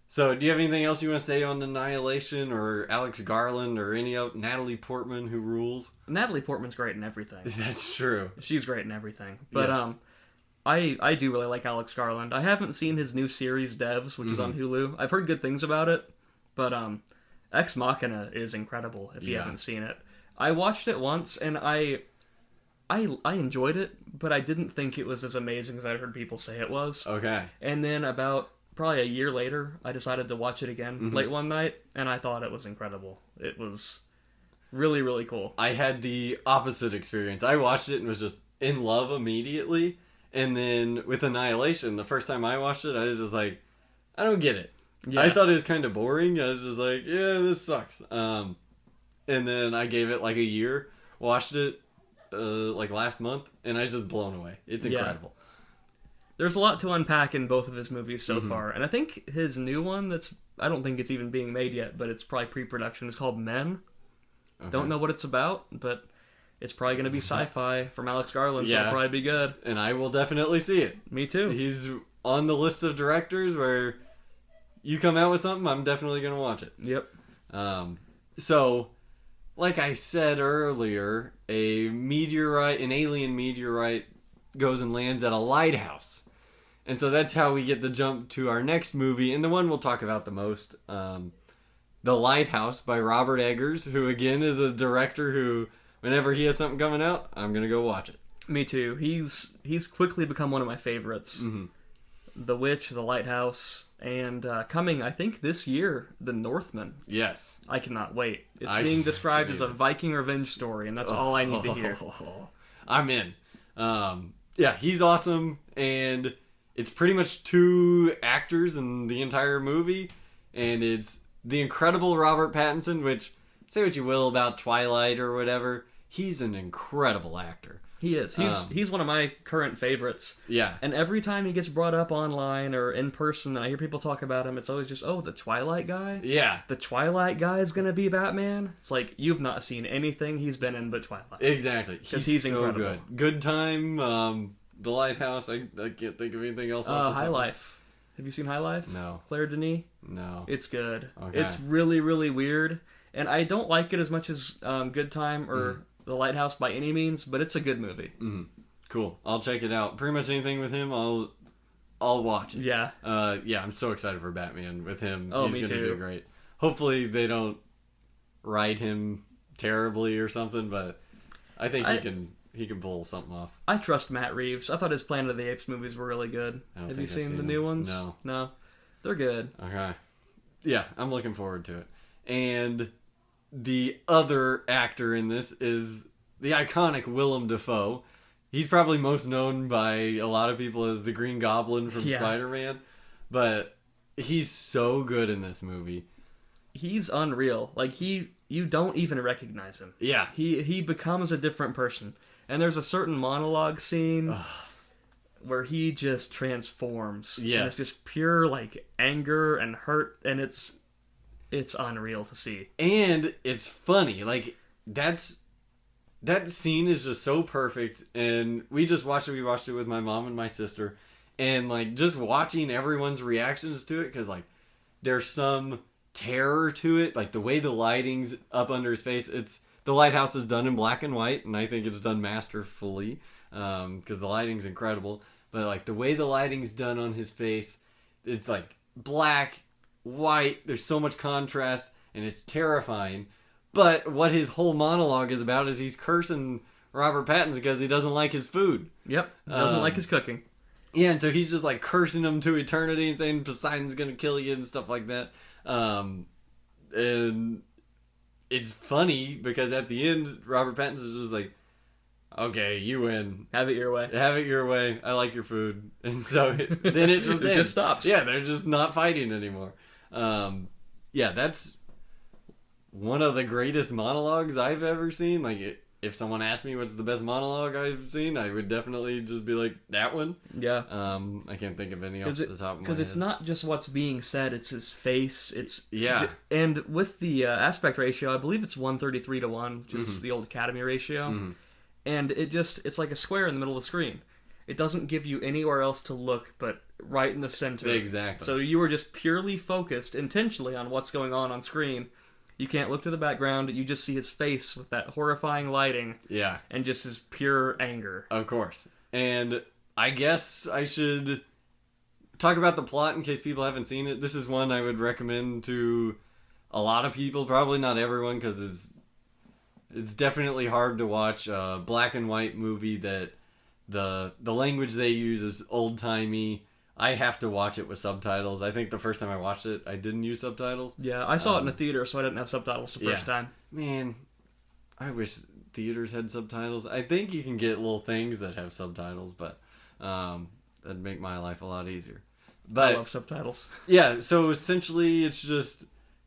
So, do you have anything else you want to say on Annihilation or Alex Garland or any of Natalie Portman who rules? Natalie Portman's great in everything. That's true. She's great in everything. But yes. I do really like Alex Garland. I haven't seen his new series Devs, which is on Hulu. I've heard good things about it, but Ex Machina is incredible if you haven't seen it. I watched it once, and I I enjoyed it, but I didn't think it was as amazing as I heard people say it was. Okay. And then about probably a year later, I decided to watch it again late one night, and I thought it was incredible. It was really, really cool. I had the opposite experience. I watched it and was just in love immediately. And then with Annihilation, the first time I watched it, I was just like, I don't get it. Yeah. I thought it was kind of boring. I was just like, yeah, this sucks. And then I gave it like a year, watched it like last month, and I was just blown away. It's incredible. Yeah. There's a lot to unpack in both of his movies so far. And I think his new one I don't think it's even being made yet, but it's probably pre-production. It's called Men. Okay. Don't know what it's about, but it's probably going to be sci-fi from Alex Garland, so it'll probably be good. And I will definitely see it. Me too. He's on the list of directors where you come out with something, I'm definitely going to watch it. Yep. So, like I said earlier, an alien meteorite goes and lands at a lighthouse. And so that's how we get the jump to our next movie, and the one we'll talk about the most. The Lighthouse by Robert Eggers, who again is a director who, whenever he has something coming out, I'm going to go watch it. Me too. He's quickly become one of my favorites. Mm-hmm. The Witch, The Lighthouse, and coming, I think, this year, The Northman. Yes. I cannot wait. It's being described as a Viking revenge story, and that's all I need to hear. I'm in. Yeah, he's awesome, and it's pretty much two actors in the entire movie, and it's the incredible Robert Pattinson, which, say what you will about Twilight or whatever, he's an incredible actor. He is. He's one of my current favorites. Yeah. And every time he gets brought up online or in person and I hear people talk about him, it's always just, the Twilight guy? Yeah. The Twilight guy is going to be Batman? It's like, you've not seen anything he's been in but Twilight. Exactly. He's so incredible. good. Good Time, The Lighthouse, I can't think of anything else. High Life. Have you seen High Life? No. Claire Denis? No. It's good. Okay. It's really, really weird. And I don't like it as much as Good Time or The Lighthouse by any means, but it's a good movie. Mm-hmm. Cool. I'll check it out. Pretty much anything with him, I'll watch it. Yeah. Yeah, I'm so excited for Batman with him. Oh, He's me gonna too. do great. Hopefully they don't write him terribly or something, but I think he can pull something off. I trust Matt Reeves. I thought his Planet of the Apes movies were really good. Have you seen the new ones? No. No. They're good. Okay. Yeah, I'm looking forward to it. And the other actor in this is the iconic Willem Dafoe. He's probably most known by a lot of people as the Green Goblin from Spider-Man, but he's so good in this movie. He's unreal. Like, you don't even recognize him. Yeah. He becomes a different person. And there's a certain monologue scene where he just transforms. Yes. And it's just pure, like, anger and hurt, and it's unreal to see. And it's funny. Like, that scene is just so perfect, and we just watched it. We watched it with my mom and my sister, and, like, just watching everyone's reactions to it, because, like, there's some terror to it, like, the way the lighting's up under his face. The Lighthouse is done in black and white, and I think it's done masterfully, because the lighting's incredible. But, like, the way the lighting's done on his face, it's, like, black, white, there's so much contrast, and it's terrifying. But what his whole monologue is about is he's cursing Robert Pattinson because he doesn't like his food. Yep, doesn't like his cooking. Yeah, and so he's just, like, cursing him to eternity and saying Poseidon's gonna kill you and stuff like that. And it's funny because at the end, Robert Pattinson's just like, okay, you win. Have it your way. Have it your way. I like your food. And so then it just it just stops. Yeah, they're just not fighting anymore. Yeah, that's one of the greatest monologues I've ever seen. Like, if someone asked me what's the best monologue I've seen, I would definitely just be like, that one. Yeah. I can't think of any off the top of my head. Because it's not just what's being said, it's his face. Yeah. And with the aspect ratio, I believe it's 1:33:1, which is the old Academy ratio. Mm-hmm. And it's like a square in the middle of the screen. It doesn't give you anywhere else to look but right in the center. Exactly. So you are just purely focused intentionally on what's going on screen. You can't look to the background. You just see his face with that horrifying lighting. Yeah. And just his pure anger. Of course. And I guess I should talk about the plot in case people haven't seen it. This is one I would recommend to a lot of people. Probably not everyone because it's It's definitely hard to watch a black and white movie that the language they use is old timey. I have to watch it with subtitles. I think the first time I watched it, I didn't use subtitles. Yeah, I saw it in a theater, so I didn't have subtitles the first time. Man, I wish theaters had subtitles. I think you can get little things that have subtitles, but that'd make my life a lot easier. But I love subtitles. Yeah, so essentially it's just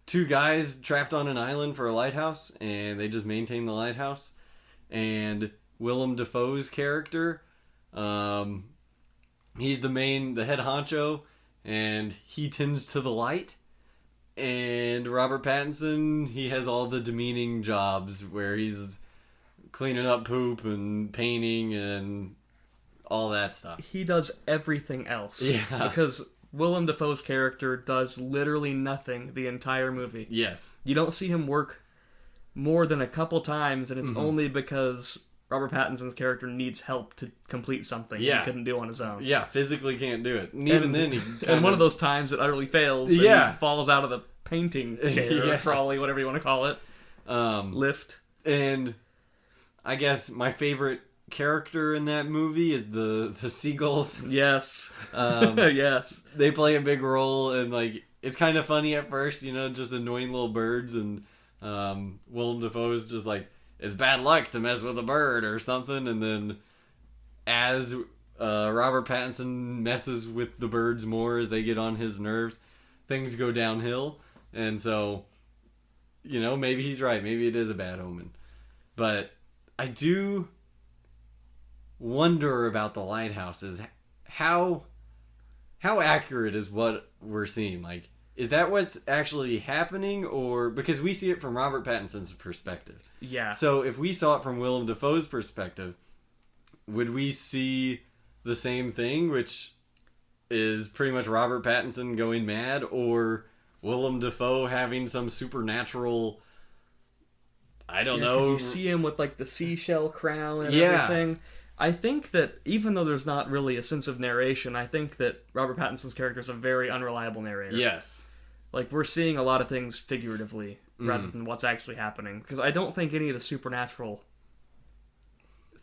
two guys trapped on an island for a lighthouse, and they just maintain the lighthouse. And Willem Dafoe's character, he's the head honcho, and he tends to the light. And Robert Pattinson, he has all the demeaning jobs where he's cleaning up poop and painting and all that stuff. He does everything else. Yeah. Because Willem Dafoe's character does literally nothing the entire movie. Yes. You don't see him work more than a couple times, and it's only because Robert Pattinson's character needs help to complete something he couldn't do on his own. Yeah, physically can't do it. And even then, he and one of those times it utterly fails, and he falls out of the painting chair or trolley, whatever you want to call it. Lift. And I guess my favorite character in that movie is the seagulls. Yes. Yes. They play a big role, and like it's kind of funny at first, just annoying little birds, and Willem Dafoe's just like, it's bad luck to mess with a bird or something, and then as Robert Pattinson messes with the birds more as they get on his nerves, things go downhill, and so maybe he's right, maybe it is a bad omen. But I do wonder about the lighthouse is how accurate is what we're seeing. Like, is that what's actually happening, or because we see it from Robert Pattinson's perspective? Yeah. So if we saw it from Willem Dafoe's perspective, would we see the same thing, which is pretty much Robert Pattinson going mad, or Willem Dafoe having some supernatural, I don't know. 'Cause you see him with like the seashell crown and everything. I think that even though there's not really a sense of narration, I think that Robert Pattinson's character is a very unreliable narrator. Yes. Like, we're seeing a lot of things figuratively rather than what's actually happening. Because I don't think any of the supernatural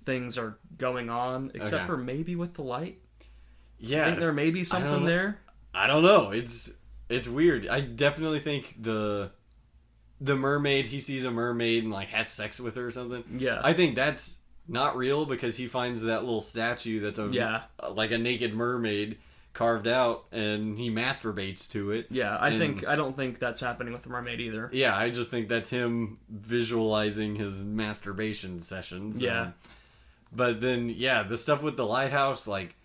things are going on, except for maybe with the light. Yeah. I think there may be something there. I don't know. It's weird. I definitely think the mermaid, he sees a mermaid and like has sex with her or something. Yeah. I think that's not real, because he finds that little statue that's like a naked mermaid carved out, and he masturbates to it. Yeah, I don't think that's happening with the mermaid either. Yeah, I just think that's him visualizing his masturbation sessions. Yeah. But then, the stuff with the lighthouse, like,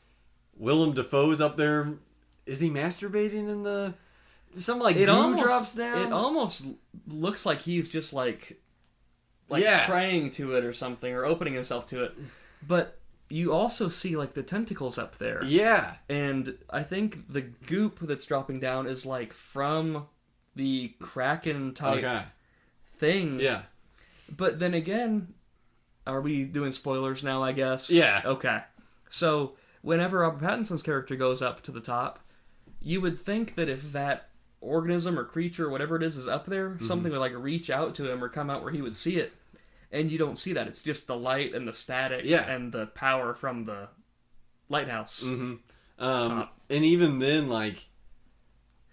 Willem Dafoe's up there. Is he masturbating in the... Some, like, goo drops down? It almost looks like he's just, like praying to it or something, or opening himself to it. But you also see, like, the tentacles up there. Yeah. And I think the goop that's dropping down is, like, from the Kraken type thing. Yeah. But then again, are we doing spoilers now, I guess? Yeah. Okay. So, whenever Robert Pattinson's character goes up to the top, you would think that if that organism or creature or whatever it is up there, something would, like, reach out to him or come out where he would see it. And you don't see that. It's just the light and the static and the power from the lighthouse. Mm-hmm. And even then, like,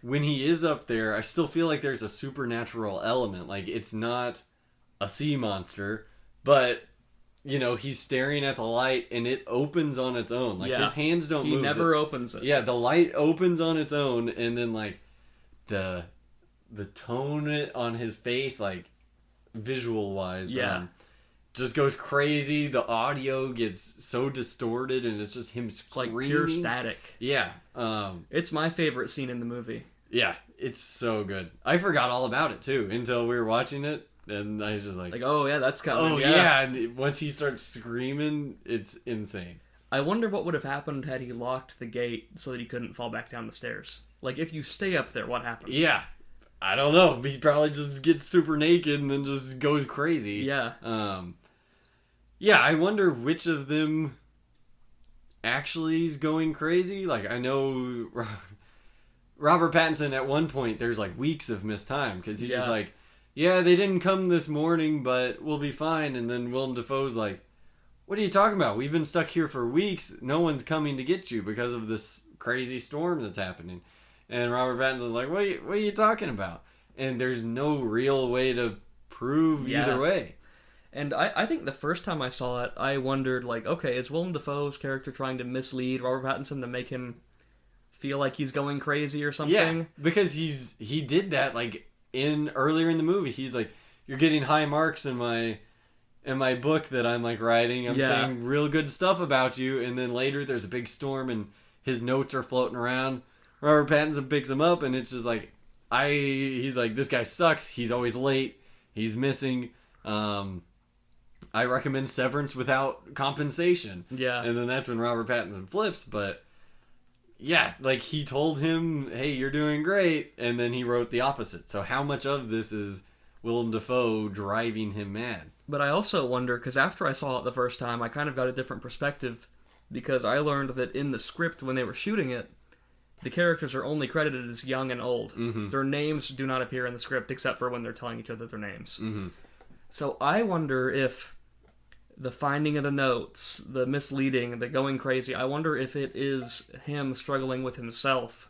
when he is up there, I still feel like there's a supernatural element. Like, it's not a sea monster, but, he's staring at the light, and it opens on its own. Like, his hands don't move. He never opens it. Yeah, the light opens on its own, and then, like, the tone on his face, like, visual-wise, just goes crazy. The audio gets so distorted, and it's just him screaming. Like pure static. Yeah. It's my favorite scene in the movie. Yeah, it's so good. I forgot all about it, too, until we were watching it, and I was just like... oh, yeah, that's coming. Oh, yeah, and once he starts screaming, it's insane. I wonder what would have happened had he locked the gate so that he couldn't fall back down the stairs. Like, if you stay up there, what happens? Yeah. I don't know. He probably just gets super naked and then just goes crazy. Yeah. I wonder which of them actually is going crazy. Like, I know Robert Pattinson at one point, there's like weeks of missed time because he's just like, yeah, they didn't come this morning, but we'll be fine. And then Willem Dafoe's like, what are you talking about? We've been stuck here for weeks. No one's coming to get you because of this crazy storm that's happening. And Robert Pattinson's like, what are you talking about? And there's no real way to prove either way. And I think the first time I saw it, I wondered, like, okay, is Willem Dafoe's character trying to mislead Robert Pattinson to make him feel like he's going crazy or something? Yeah, because he did that, like, earlier in the movie. He's like, you're getting high marks in my book that I'm, like, writing. I'm saying real good stuff about you. And then later there's a big storm and his notes are floating around. Robert Pattinson picks him up and it's just like, he's like, this guy sucks. He's always late. He's missing. I recommend severance without compensation. Yeah. And then that's when Robert Pattinson flips, but yeah, like he told him, hey, you're doing great, and then he wrote the opposite. So how much of this is Willem Dafoe driving him mad? But I also wonder, because after I saw it the first time, I kind of got a different perspective, because I learned that in the script when they were shooting it, the characters are only credited as young and old. Mm-hmm. Their names do not appear in the script except for when they're telling each other their names. Mm-hmm. So I wonder if the finding of the notes, the misleading, the going crazy, I wonder if it is him struggling with himself.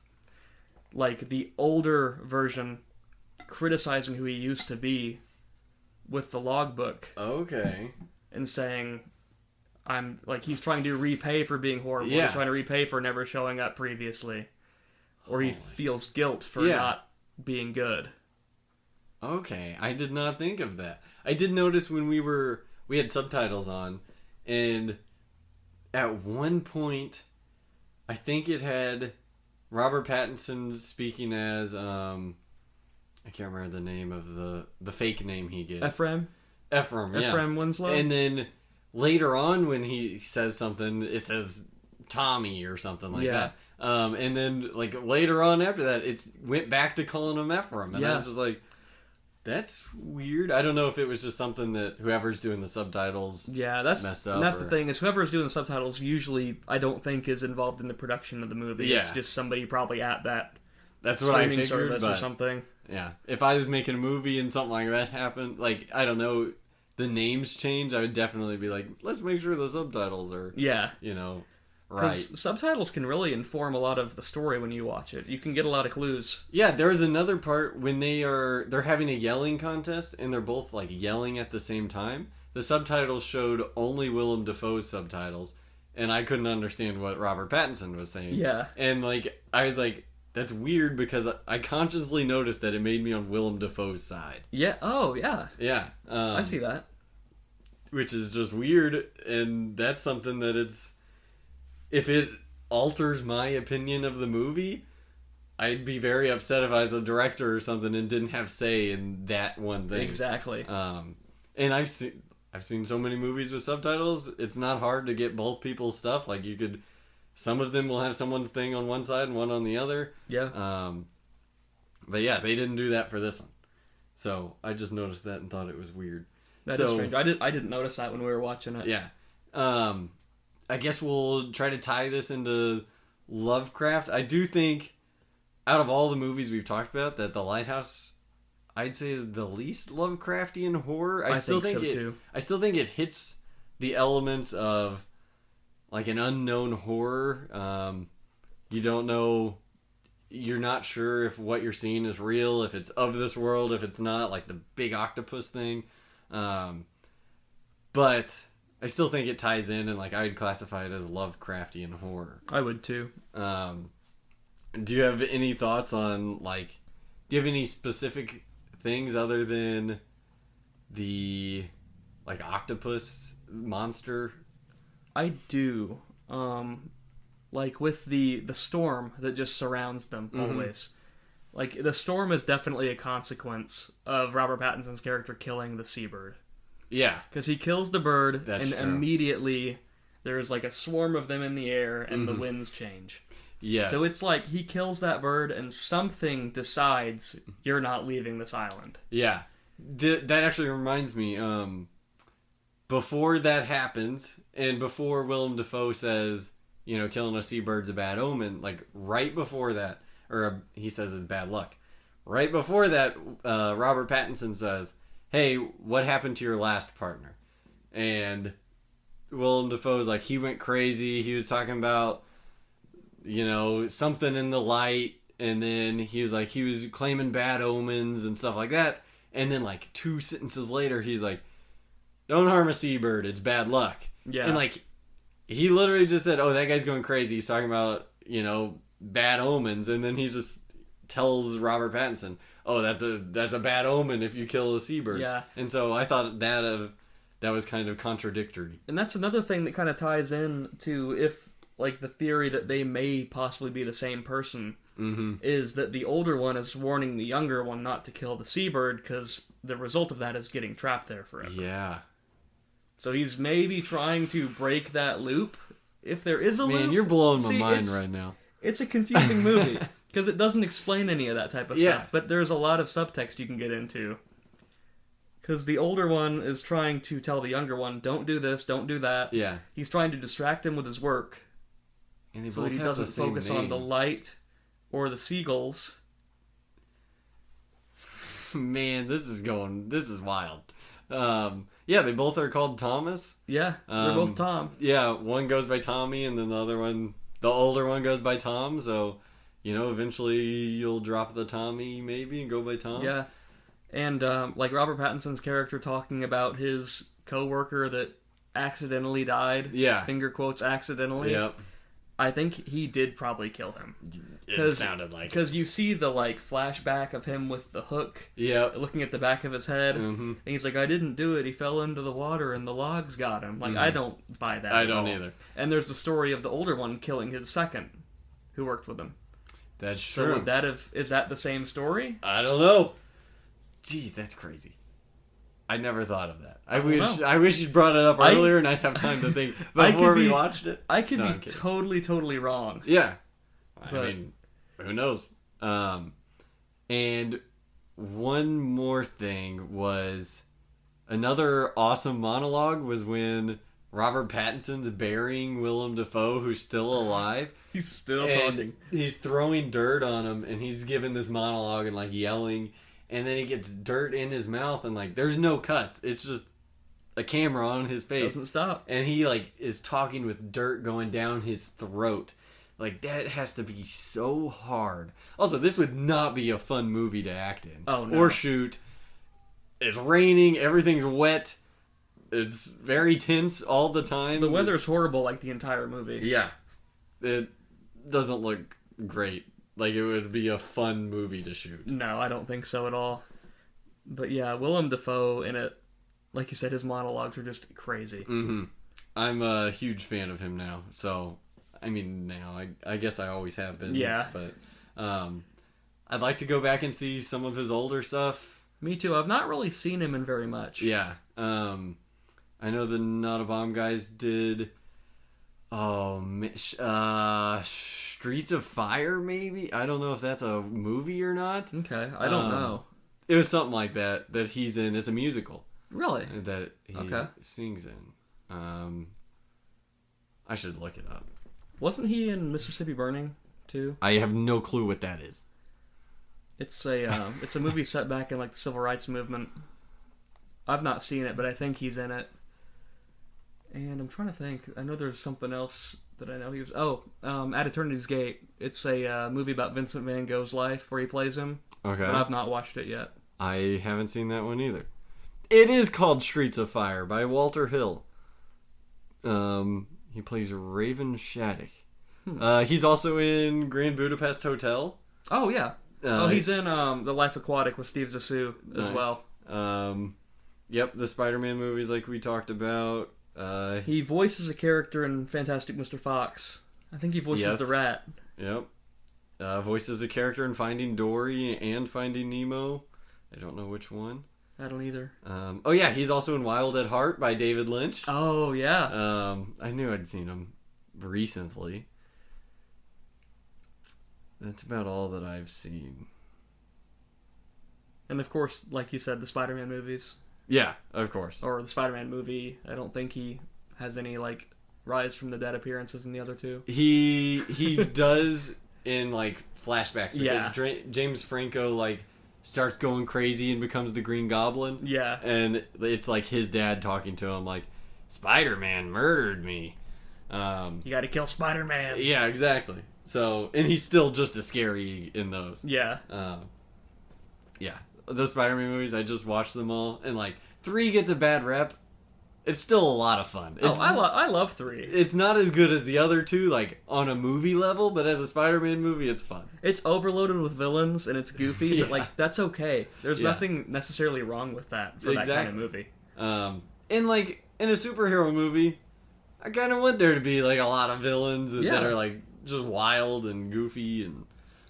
Like the older version criticizing who he used to be with the logbook. Okay. And saying, I'm like, he's trying to repay for being horrible. Yeah. He's trying to repay for never showing up previously. Or he feels guilt for not being good. Okay, I did not think of that. I did notice when we had subtitles on, and at one point, I think it had Robert Pattinson speaking as, I can't remember the name of the fake name he gives. Ephraim, yeah. Winslow. And then later on when he says something, it says Tommy or something like that. And then like later on after that, it went back to calling him Ephraim. And I was just like, that's weird. I don't know if it was just something that whoever's doing the subtitles messed up. And that's the thing, is whoever's doing the subtitles usually, I don't think, is involved in the production of the movie. Yeah. It's just somebody probably at that's what I streaming figured, service or something. Yeah. If I was making a movie and something like that happened, like, I don't know, the names change, I would definitely be like, let's make sure the subtitles are, right. Subtitles can really inform a lot of the story when you watch it. You can get a lot of clues. Yeah, there's another part when they're having a yelling contest and they're both like yelling at the same time. The subtitles showed only Willem Dafoe's subtitles, and I couldn't understand what Robert Pattinson was saying. Yeah. And like I was like, that's weird because I consciously noticed that it made me on Willem Dafoe's side. Yeah. Oh, yeah. Yeah. I see that. Which is just weird, and that's something that if it alters my opinion of the movie, I'd be very upset if I was a director or something and didn't have say in that one thing. Exactly. And I've seen so many movies with subtitles. It's not hard to get both people's stuff. Like some of them will have someone's thing on one side and one on the other. Yeah. But yeah, they didn't do that for this one. So I just noticed that and thought it was weird. That is strange. I didn't notice that when we were watching it. Yeah. I guess we'll try to tie this into Lovecraft. I do think, out of all the movies we've talked about, that The Lighthouse, I'd say, is the least Lovecraftian horror. I still think so too. I still think it hits the elements of like an unknown horror. You don't know, you're not sure if what you're seeing is real, if it's of this world, if it's not, like the big octopus thing. But I still think it ties in, and like I would classify it as Lovecraftian horror. I would too. Do you have any thoughts on do you have any specific things other than the like octopus monster? I do. Like with the storm that just surrounds them always. Like the storm is definitely a consequence of Robert Pattinson's character killing the seabird. Yeah. Because he kills the bird, and true. Immediately there's like a swarm of them in the air, and the winds change. Yes. So it's like he kills that bird, and something decides you're not leaving this island. Yeah. That actually reminds me, before that happens, and before Willem Dafoe says, killing a seabird's a bad omen, like right before that, or he says it's bad luck. right before that, Robert Pattinson says, "Hey, what happened to your last partner?" And Willem Dafoe's like, he went crazy. He was talking about, something in the light. And then he was like, he was claiming bad omens and stuff like that. And then like 2 sentences later, he's like, "Don't harm a seabird. It's bad luck." Yeah. And like, he literally just said, "Oh, that guy's going crazy. He's talking about, bad omens." And then he just tells Robert Pattinson, "Oh, that's a bad omen if you kill a seabird." Yeah. And so I thought that was kind of contradictory. And that's another thing that kind of ties in to if, like, the theory that they may possibly be the same person is that the older one is warning the younger one not to kill the seabird because the result of that is getting trapped there forever. Yeah. So he's maybe trying to break that loop. If there is a loop... Man, you're blowing my mind right now. It's a confusing movie because it doesn't explain any of that type of stuff. But there's a lot of subtext you can get into. Because the older one is trying to tell the younger one, don't do this, don't do that. Yeah. He's trying to distract him with his work. And so that he doesn't focus on the light or the seagulls. Man, this is wild. Yeah, they both are called Thomas. Yeah, they're both Tom. Yeah, one goes by Tommy, and then the older one goes by Tom. So, eventually you'll drop the Tommy maybe and go by Tom. Yeah, and like Robert Pattinson's character talking about his coworker that accidentally died. Yeah. Finger quotes accidentally. Yep. I think he did probably kill him. It sounded like it. Because you see the flashback of him with the hook, looking at the back of his head, and he's like, "I didn't do it. He fell into the water, and the logs got him." Like, I don't buy that. I don't either. And there's the story of the older one killing his second, who worked with him. That's true. So is that the same story? I don't know. Jeez, that's crazy. I never thought of that. I wish you'd brought it up earlier and I'd have time to think before we watched it. I could be totally wrong. Yeah. I mean, who knows? And one more thing was another awesome monologue was when Robert Pattinson's burying Willem Dafoe, who's still alive. He's still talking. He's throwing dirt on him, and he's giving this monologue and yelling. And then he gets dirt in his mouth, and there's no cuts. It's just a camera on his face. Doesn't stop. And he is talking with dirt going down his throat. That has to be so hard. Also, this would not be a fun movie to act in. Oh, no. Or shoot. It's raining, everything's wet. It's very tense all the time. The weather's horrible the entire movie. Yeah. It doesn't look great. It would be a fun movie to shoot. No, I don't think so at all. But yeah, Willem Dafoe in it, like you said, his monologues are just crazy. Mm-hmm. I'm a huge fan of him now. So, now, I guess I always have been. Yeah. But I'd like to go back and see some of his older stuff. Me too. I've not really seen him in very much. Yeah. I know the Not a Bomb guys did... Streets of Fire, maybe? I don't know if that's a movie or not. Okay, I don't know. It was something like that he's in. It's a musical. Really? That he sings in. I should look it up. Wasn't he in Mississippi Burning, too? I have no clue what that is. It's a movie set back in the Civil Rights Movement. I've not seen it, but I think he's in it. And I'm trying to think. I know there's something else that I know he was... At Eternity's Gate. It's a movie about Vincent van Gogh's life where he plays him. Okay. But I've not watched it yet. I haven't seen that one either. It is called Streets of Fire by Walter Hill. He plays Raven Shattuck. He's also in Grand Budapest Hotel. Oh, yeah. He's in The Life Aquatic with Steve Zissou as well. Yep, the Spider-Man movies like we talked about. He voices a character in Fantastic Mr. Fox. I think he voices the rat. Yep. Voices a character in Finding Dory and Finding Nemo. I don't know which one. I don't either. He's also in Wild at Heart by David Lynch. Oh, yeah. I knew I'd seen him recently. That's about all that I've seen. And of course, like you said, the Spider-Man movies. Yeah, of course. Or the Spider-Man movie. I don't think he has any Rise from the Dead appearances in the other two. He does in flashbacks because Yeah. James Franco starts going crazy and becomes the Green Goblin. Yeah. And it's like his dad talking to him like, Spider-Man murdered me. You gotta kill Spider-Man. Yeah, exactly. So, and he's still just as scary in those. Yeah. Yeah. Those Spider-Man movies, I just watched them all. And like, 3 gets a bad rep. It's still a lot of fun. I love 3. It's not as good as the other 2, like, on a movie level, but as a Spider-Man movie, it's fun. It's overloaded with villains, and it's goofy, Yeah. but, like, that's okay. There's nothing necessarily wrong with that for that kind of movie. And, like, in a superhero movie, I kind of want there to be, like, a lot of villains that are, like, just wild and goofy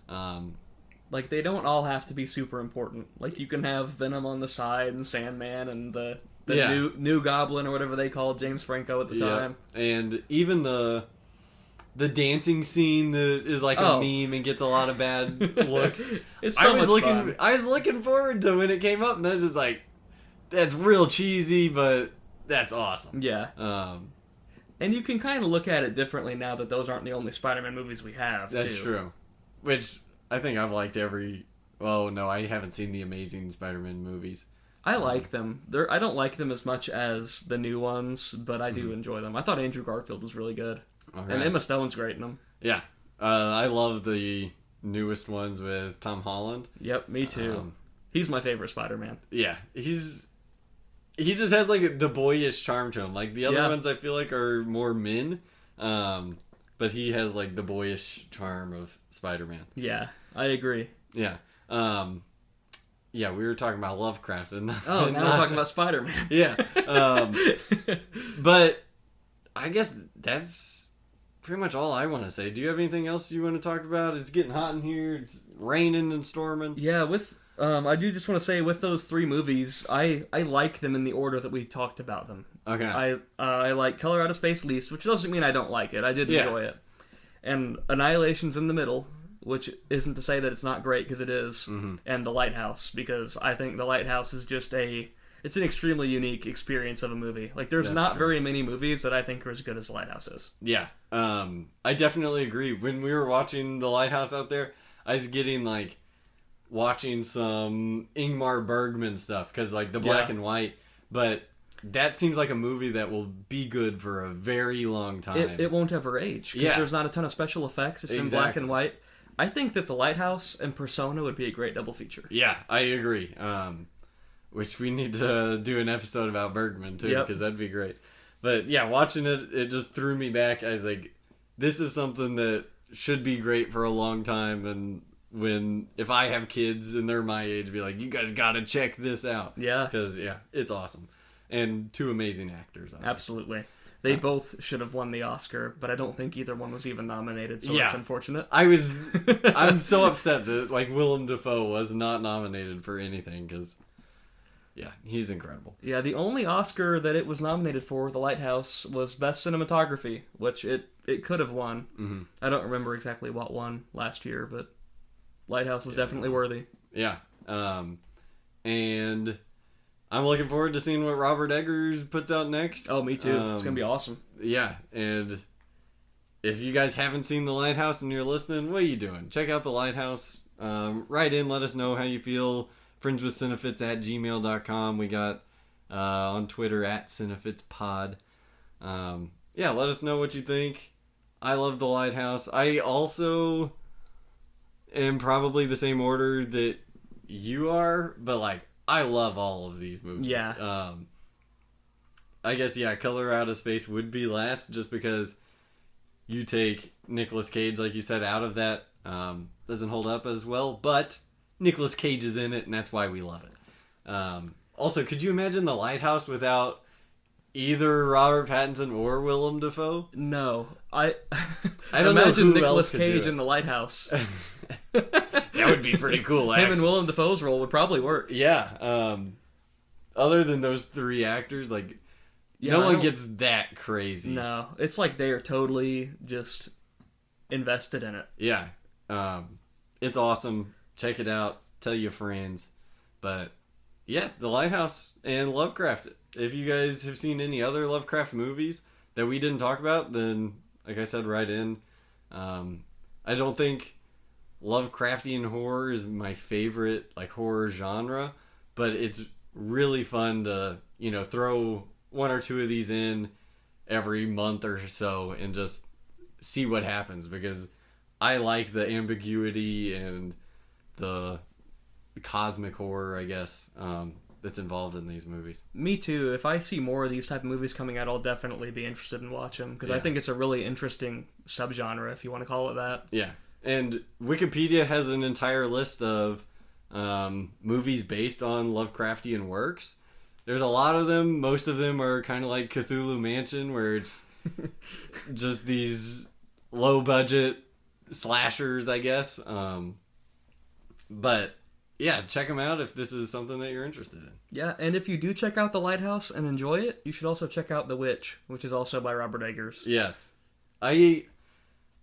and... Like, they don't all have to be super important. Like, you can have Venom on the side and Sandman and the new Goblin or whatever they called James Franco at the time. And even the dancing scene that is like a meme and gets a lot of bad looks. It's so much fun. I was looking forward to when it came up, and I was just like, that's real cheesy, but that's awesome. Yeah. And you can kind of look at it differently now that those aren't the only Spider-Man movies we have, That's true. Which... I think I've liked every... Oh, no, I haven't seen the Amazing Spider-Man movies. I like them. I don't like them as much as the new ones, but I do enjoy them. I thought Andrew Garfield was really good. Okay. And Emma Stone's great in them. Yeah. I love the newest ones with Tom Holland. Yep, me too. He's my favorite Spider-Man. Yeah. He just has, like, the boyish charm to him. Like, the other ones I feel like are more men. But he has, like, the boyish charm of Spider-Man. Yeah, I agree. Yeah. Yeah, we were talking about Lovecraft. And now we're talking about Spider-Man. Yeah. But I guess that's pretty much all I want to say. Do you have anything else you want to talk about? It's getting hot in here. It's raining and storming. Yeah, I do just want to say, with those 3 movies, I like them in the order that we talked about them. Okay. I like Color Out of Space least, which doesn't mean I don't like it. I did enjoy it. And Annihilation's in the middle, which isn't to say that it's not great, because it is. Mm-hmm. And The Lighthouse, because I think The Lighthouse is just it's an extremely unique experience of a movie. Like, there's not very many movies that I think are as good as The Lighthouse is. Yeah. I definitely agree. When we were watching The Lighthouse out there, I was getting, like, watching some Ingmar Bergman stuff, because, like, the black and white, but that seems like a movie that will be good for a very long time. It won't ever age, because there's not a ton of special effects. It's in black and white. I think that The Lighthouse and Persona would be a great double feature. Yeah, I agree. Which we need to do an episode about Bergman, too, because that'd be great. But, yeah, watching it, it just threw me back. I was like, this is something that should be great for a long time, and if I have kids and they're my age, be like, you guys gotta check this out. Yeah. Because, it's awesome. And 2 amazing actors. Absolutely. They both should have won the Oscar, but I don't think either one was even nominated, so it's unfortunate. I'm so upset that, like, Willem Dafoe was not nominated for anything, because, he's incredible. Yeah, the only Oscar that it was nominated for, The Lighthouse, was Best Cinematography, which it could have won. Mm-hmm. I don't remember exactly what won last year, but Lighthouse was definitely worthy. Yeah. And I'm looking forward to seeing what Robert Eggers puts out next. Oh, me too. It's going to be awesome. Yeah, and if you guys haven't seen The Lighthouse and you're listening, what are you doing? Check out The Lighthouse. Write in, let us know how you feel. friendswithcinefits@gmail.com. We got on Twitter @cinefitspod. Let us know what you think. I love The Lighthouse. I also am probably the same order that you are, but, like, I love all of these movies. Yeah. I guess, Color Out of Space would be last, just because you take Nicolas Cage, like you said, out of that. Doesn't hold up as well, but Nicolas Cage is in it, and that's why we love it. Also, could you imagine The Lighthouse without either Robert Pattinson or Willem Dafoe? No. I don't imagine know who Nicolas else could Cage do it. in The Lighthouse. That would be pretty cool, actually. Him and Willem Dafoe's role would probably work. Yeah. Other than those 3 actors, like, no one gets that crazy. No. It's like they are totally just invested in it. Yeah. It's awesome. Check it out. Tell your friends. But, The Lighthouse and Lovecraft. If you guys have seen any other Lovecraft movies that we didn't talk about, then, like I said, write in. I don't think Lovecraftian horror is my favorite like horror genre, but it's really fun to, throw one or two of these in every month or so and just see what happens, because I like the ambiguity and the cosmic horror, I guess, that's involved in these movies. Me too. If I see more of these type of movies coming out, I'll definitely be interested in watching them, because I think it's a really interesting subgenre, if you want to call it that. Yeah. And Wikipedia has an entire list of movies based on Lovecraftian works. There's a lot of them. Most of them are kind of like Cthulhu Mansion, where it's just these low-budget slashers, I guess. But, yeah, check them out if this is something that you're interested in. Yeah, and if you do check out The Lighthouse and enjoy it, you should also check out The Witch, which is also by Robert Eggers. Yes. I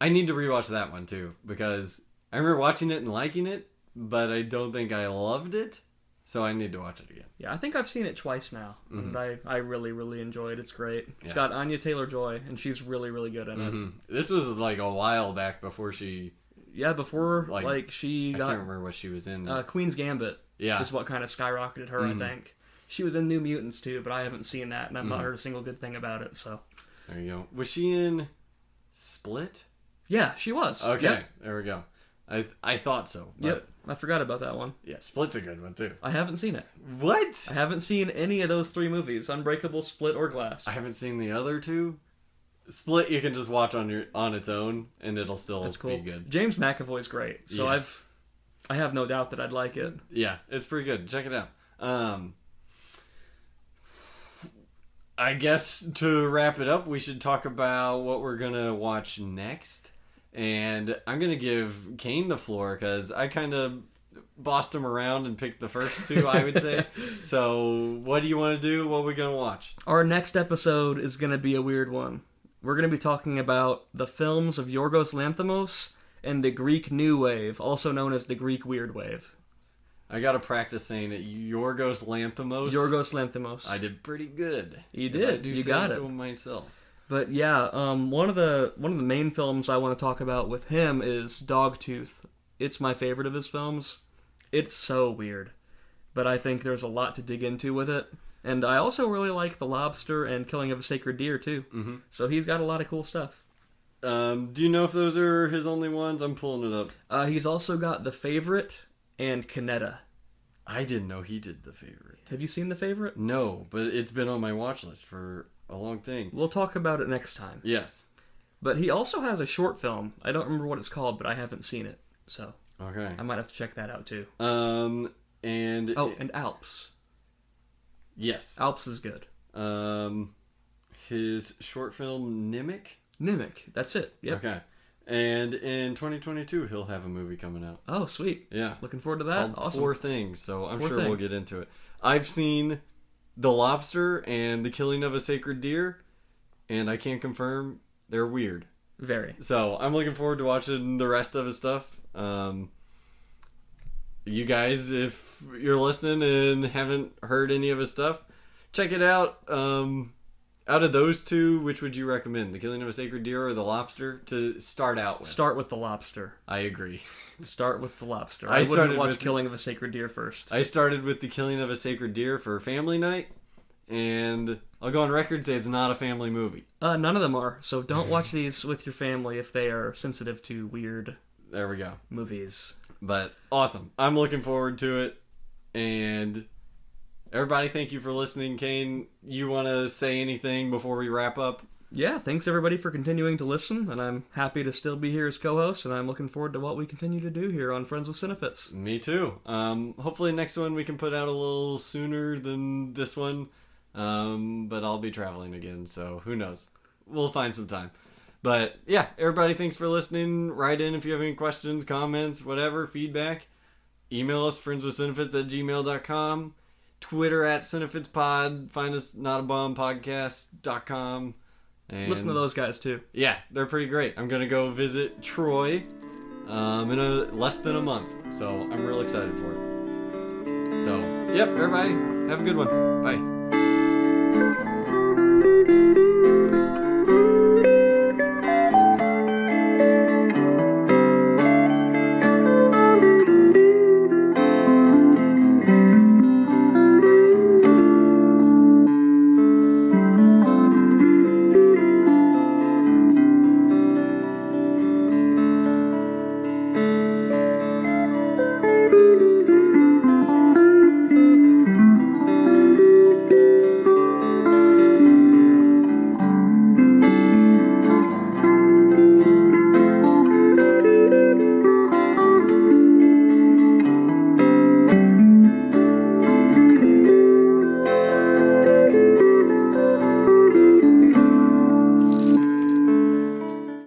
need to rewatch that one, too, because I remember watching it and liking it, but I don't think I loved it, so I need to watch it again. Yeah, I think I've seen it twice now, and I really, really enjoy it. It's great. It's got Anya Taylor-Joy, and she's really, really good in it. This was like a while back before she... Yeah, before she got... I can't remember what she was in. Queen's Gambit is what kind of skyrocketed her, I think. She was in New Mutants, too, but I haven't seen that, and I've not heard a single good thing about it, so... There you go. Was she in Split? Yeah, she was. Okay, yep. There we go. I thought so. But yep, I forgot about that one. Yeah, Split's a good one, too. I haven't seen it. What? I haven't seen any of those three movies, Unbreakable, Split, or Glass. I haven't seen the other two. Split you can just watch on its own, and it'll still be good. James McAvoy's great, so I have no doubt that I'd like it. Yeah, it's pretty good. Check it out. I guess to wrap it up, we should talk about what we're gonna watch next. And I'm going to give Cain the floor, because I kind of bossed him around and picked the first two, I would say. So, what do you want to do? What are we going to watch? Our next episode is going to be a weird one. We're going to be talking about the films of Yorgos Lanthimos and the Greek New Wave, also known as the Greek Weird Wave. I got to practice saying it. Yorgos Lanthimos. Yorgos Lanthimos. I did pretty good. You did. You got it. Myself. But yeah, one of the main films I want to talk about with him is Dogtooth. It's my favorite of his films. It's so weird, but I think there's a lot to dig into with it. And I also really like The Lobster and Killing of a Sacred Deer too. Mm-hmm. So he's got a lot of cool stuff. Do you know if those are his only ones? I'm pulling it up. He's also got The Favorite and Canetta. I didn't know he did The Favorite. Have you seen The Favorite? No, but it's been on my watch list for a long thing. We'll talk about it next time. Yes. But he also has a short film. I don't remember what it's called, but I haven't seen it. So okay, I might have to check that out too. And Alps. Yes. Alps is good. His short film Nimic. That's it. Yep. Okay. And in 2022 he'll have a movie coming out. Oh, sweet. Yeah. Looking forward to that. Awesome. Poor Things, so I'm sure we'll get into it. I've seen The Lobster and The Killing of a Sacred Deer, and I can confirm they're weird. Very. So I'm looking forward to watching the rest of his stuff. You guys, if you're listening and haven't heard any of his stuff, check it out. Out of those two, which would you recommend? The Killing of a Sacred Deer or The Lobster to start out with? Start with The Lobster. I agree. Start with The Lobster. I wouldn't watch Killing of a Sacred Deer first. I started with The Killing of a Sacred Deer for family night, and I'll go on record and say it's not a family movie. None of them are, so don't watch these with your family if they are sensitive to weird There we go. movies. But awesome. I'm looking forward to it, and everybody, thank you for listening. Cain, you want to say anything before we wrap up? Yeah, thanks everybody for continuing to listen, and I'm happy to still be here as co-host, and I'm looking forward to what we continue to do here on Friends with Cinefits. Me too. Hopefully next one we can put out a little sooner than this one, but I'll be traveling again, so who knows. We'll find some time. But yeah, everybody, thanks for listening. Write in if you have any questions, comments, whatever, feedback. Email us, friendswithcinefits@gmail.com. Twitter @CinefitsPod. Find us notabombpodcast.com. And listen to those guys too. Yeah, they're pretty great. I'm going to go visit Troy in less than a month. So I'm real excited for it. So, yep, everybody, have a good one. Bye.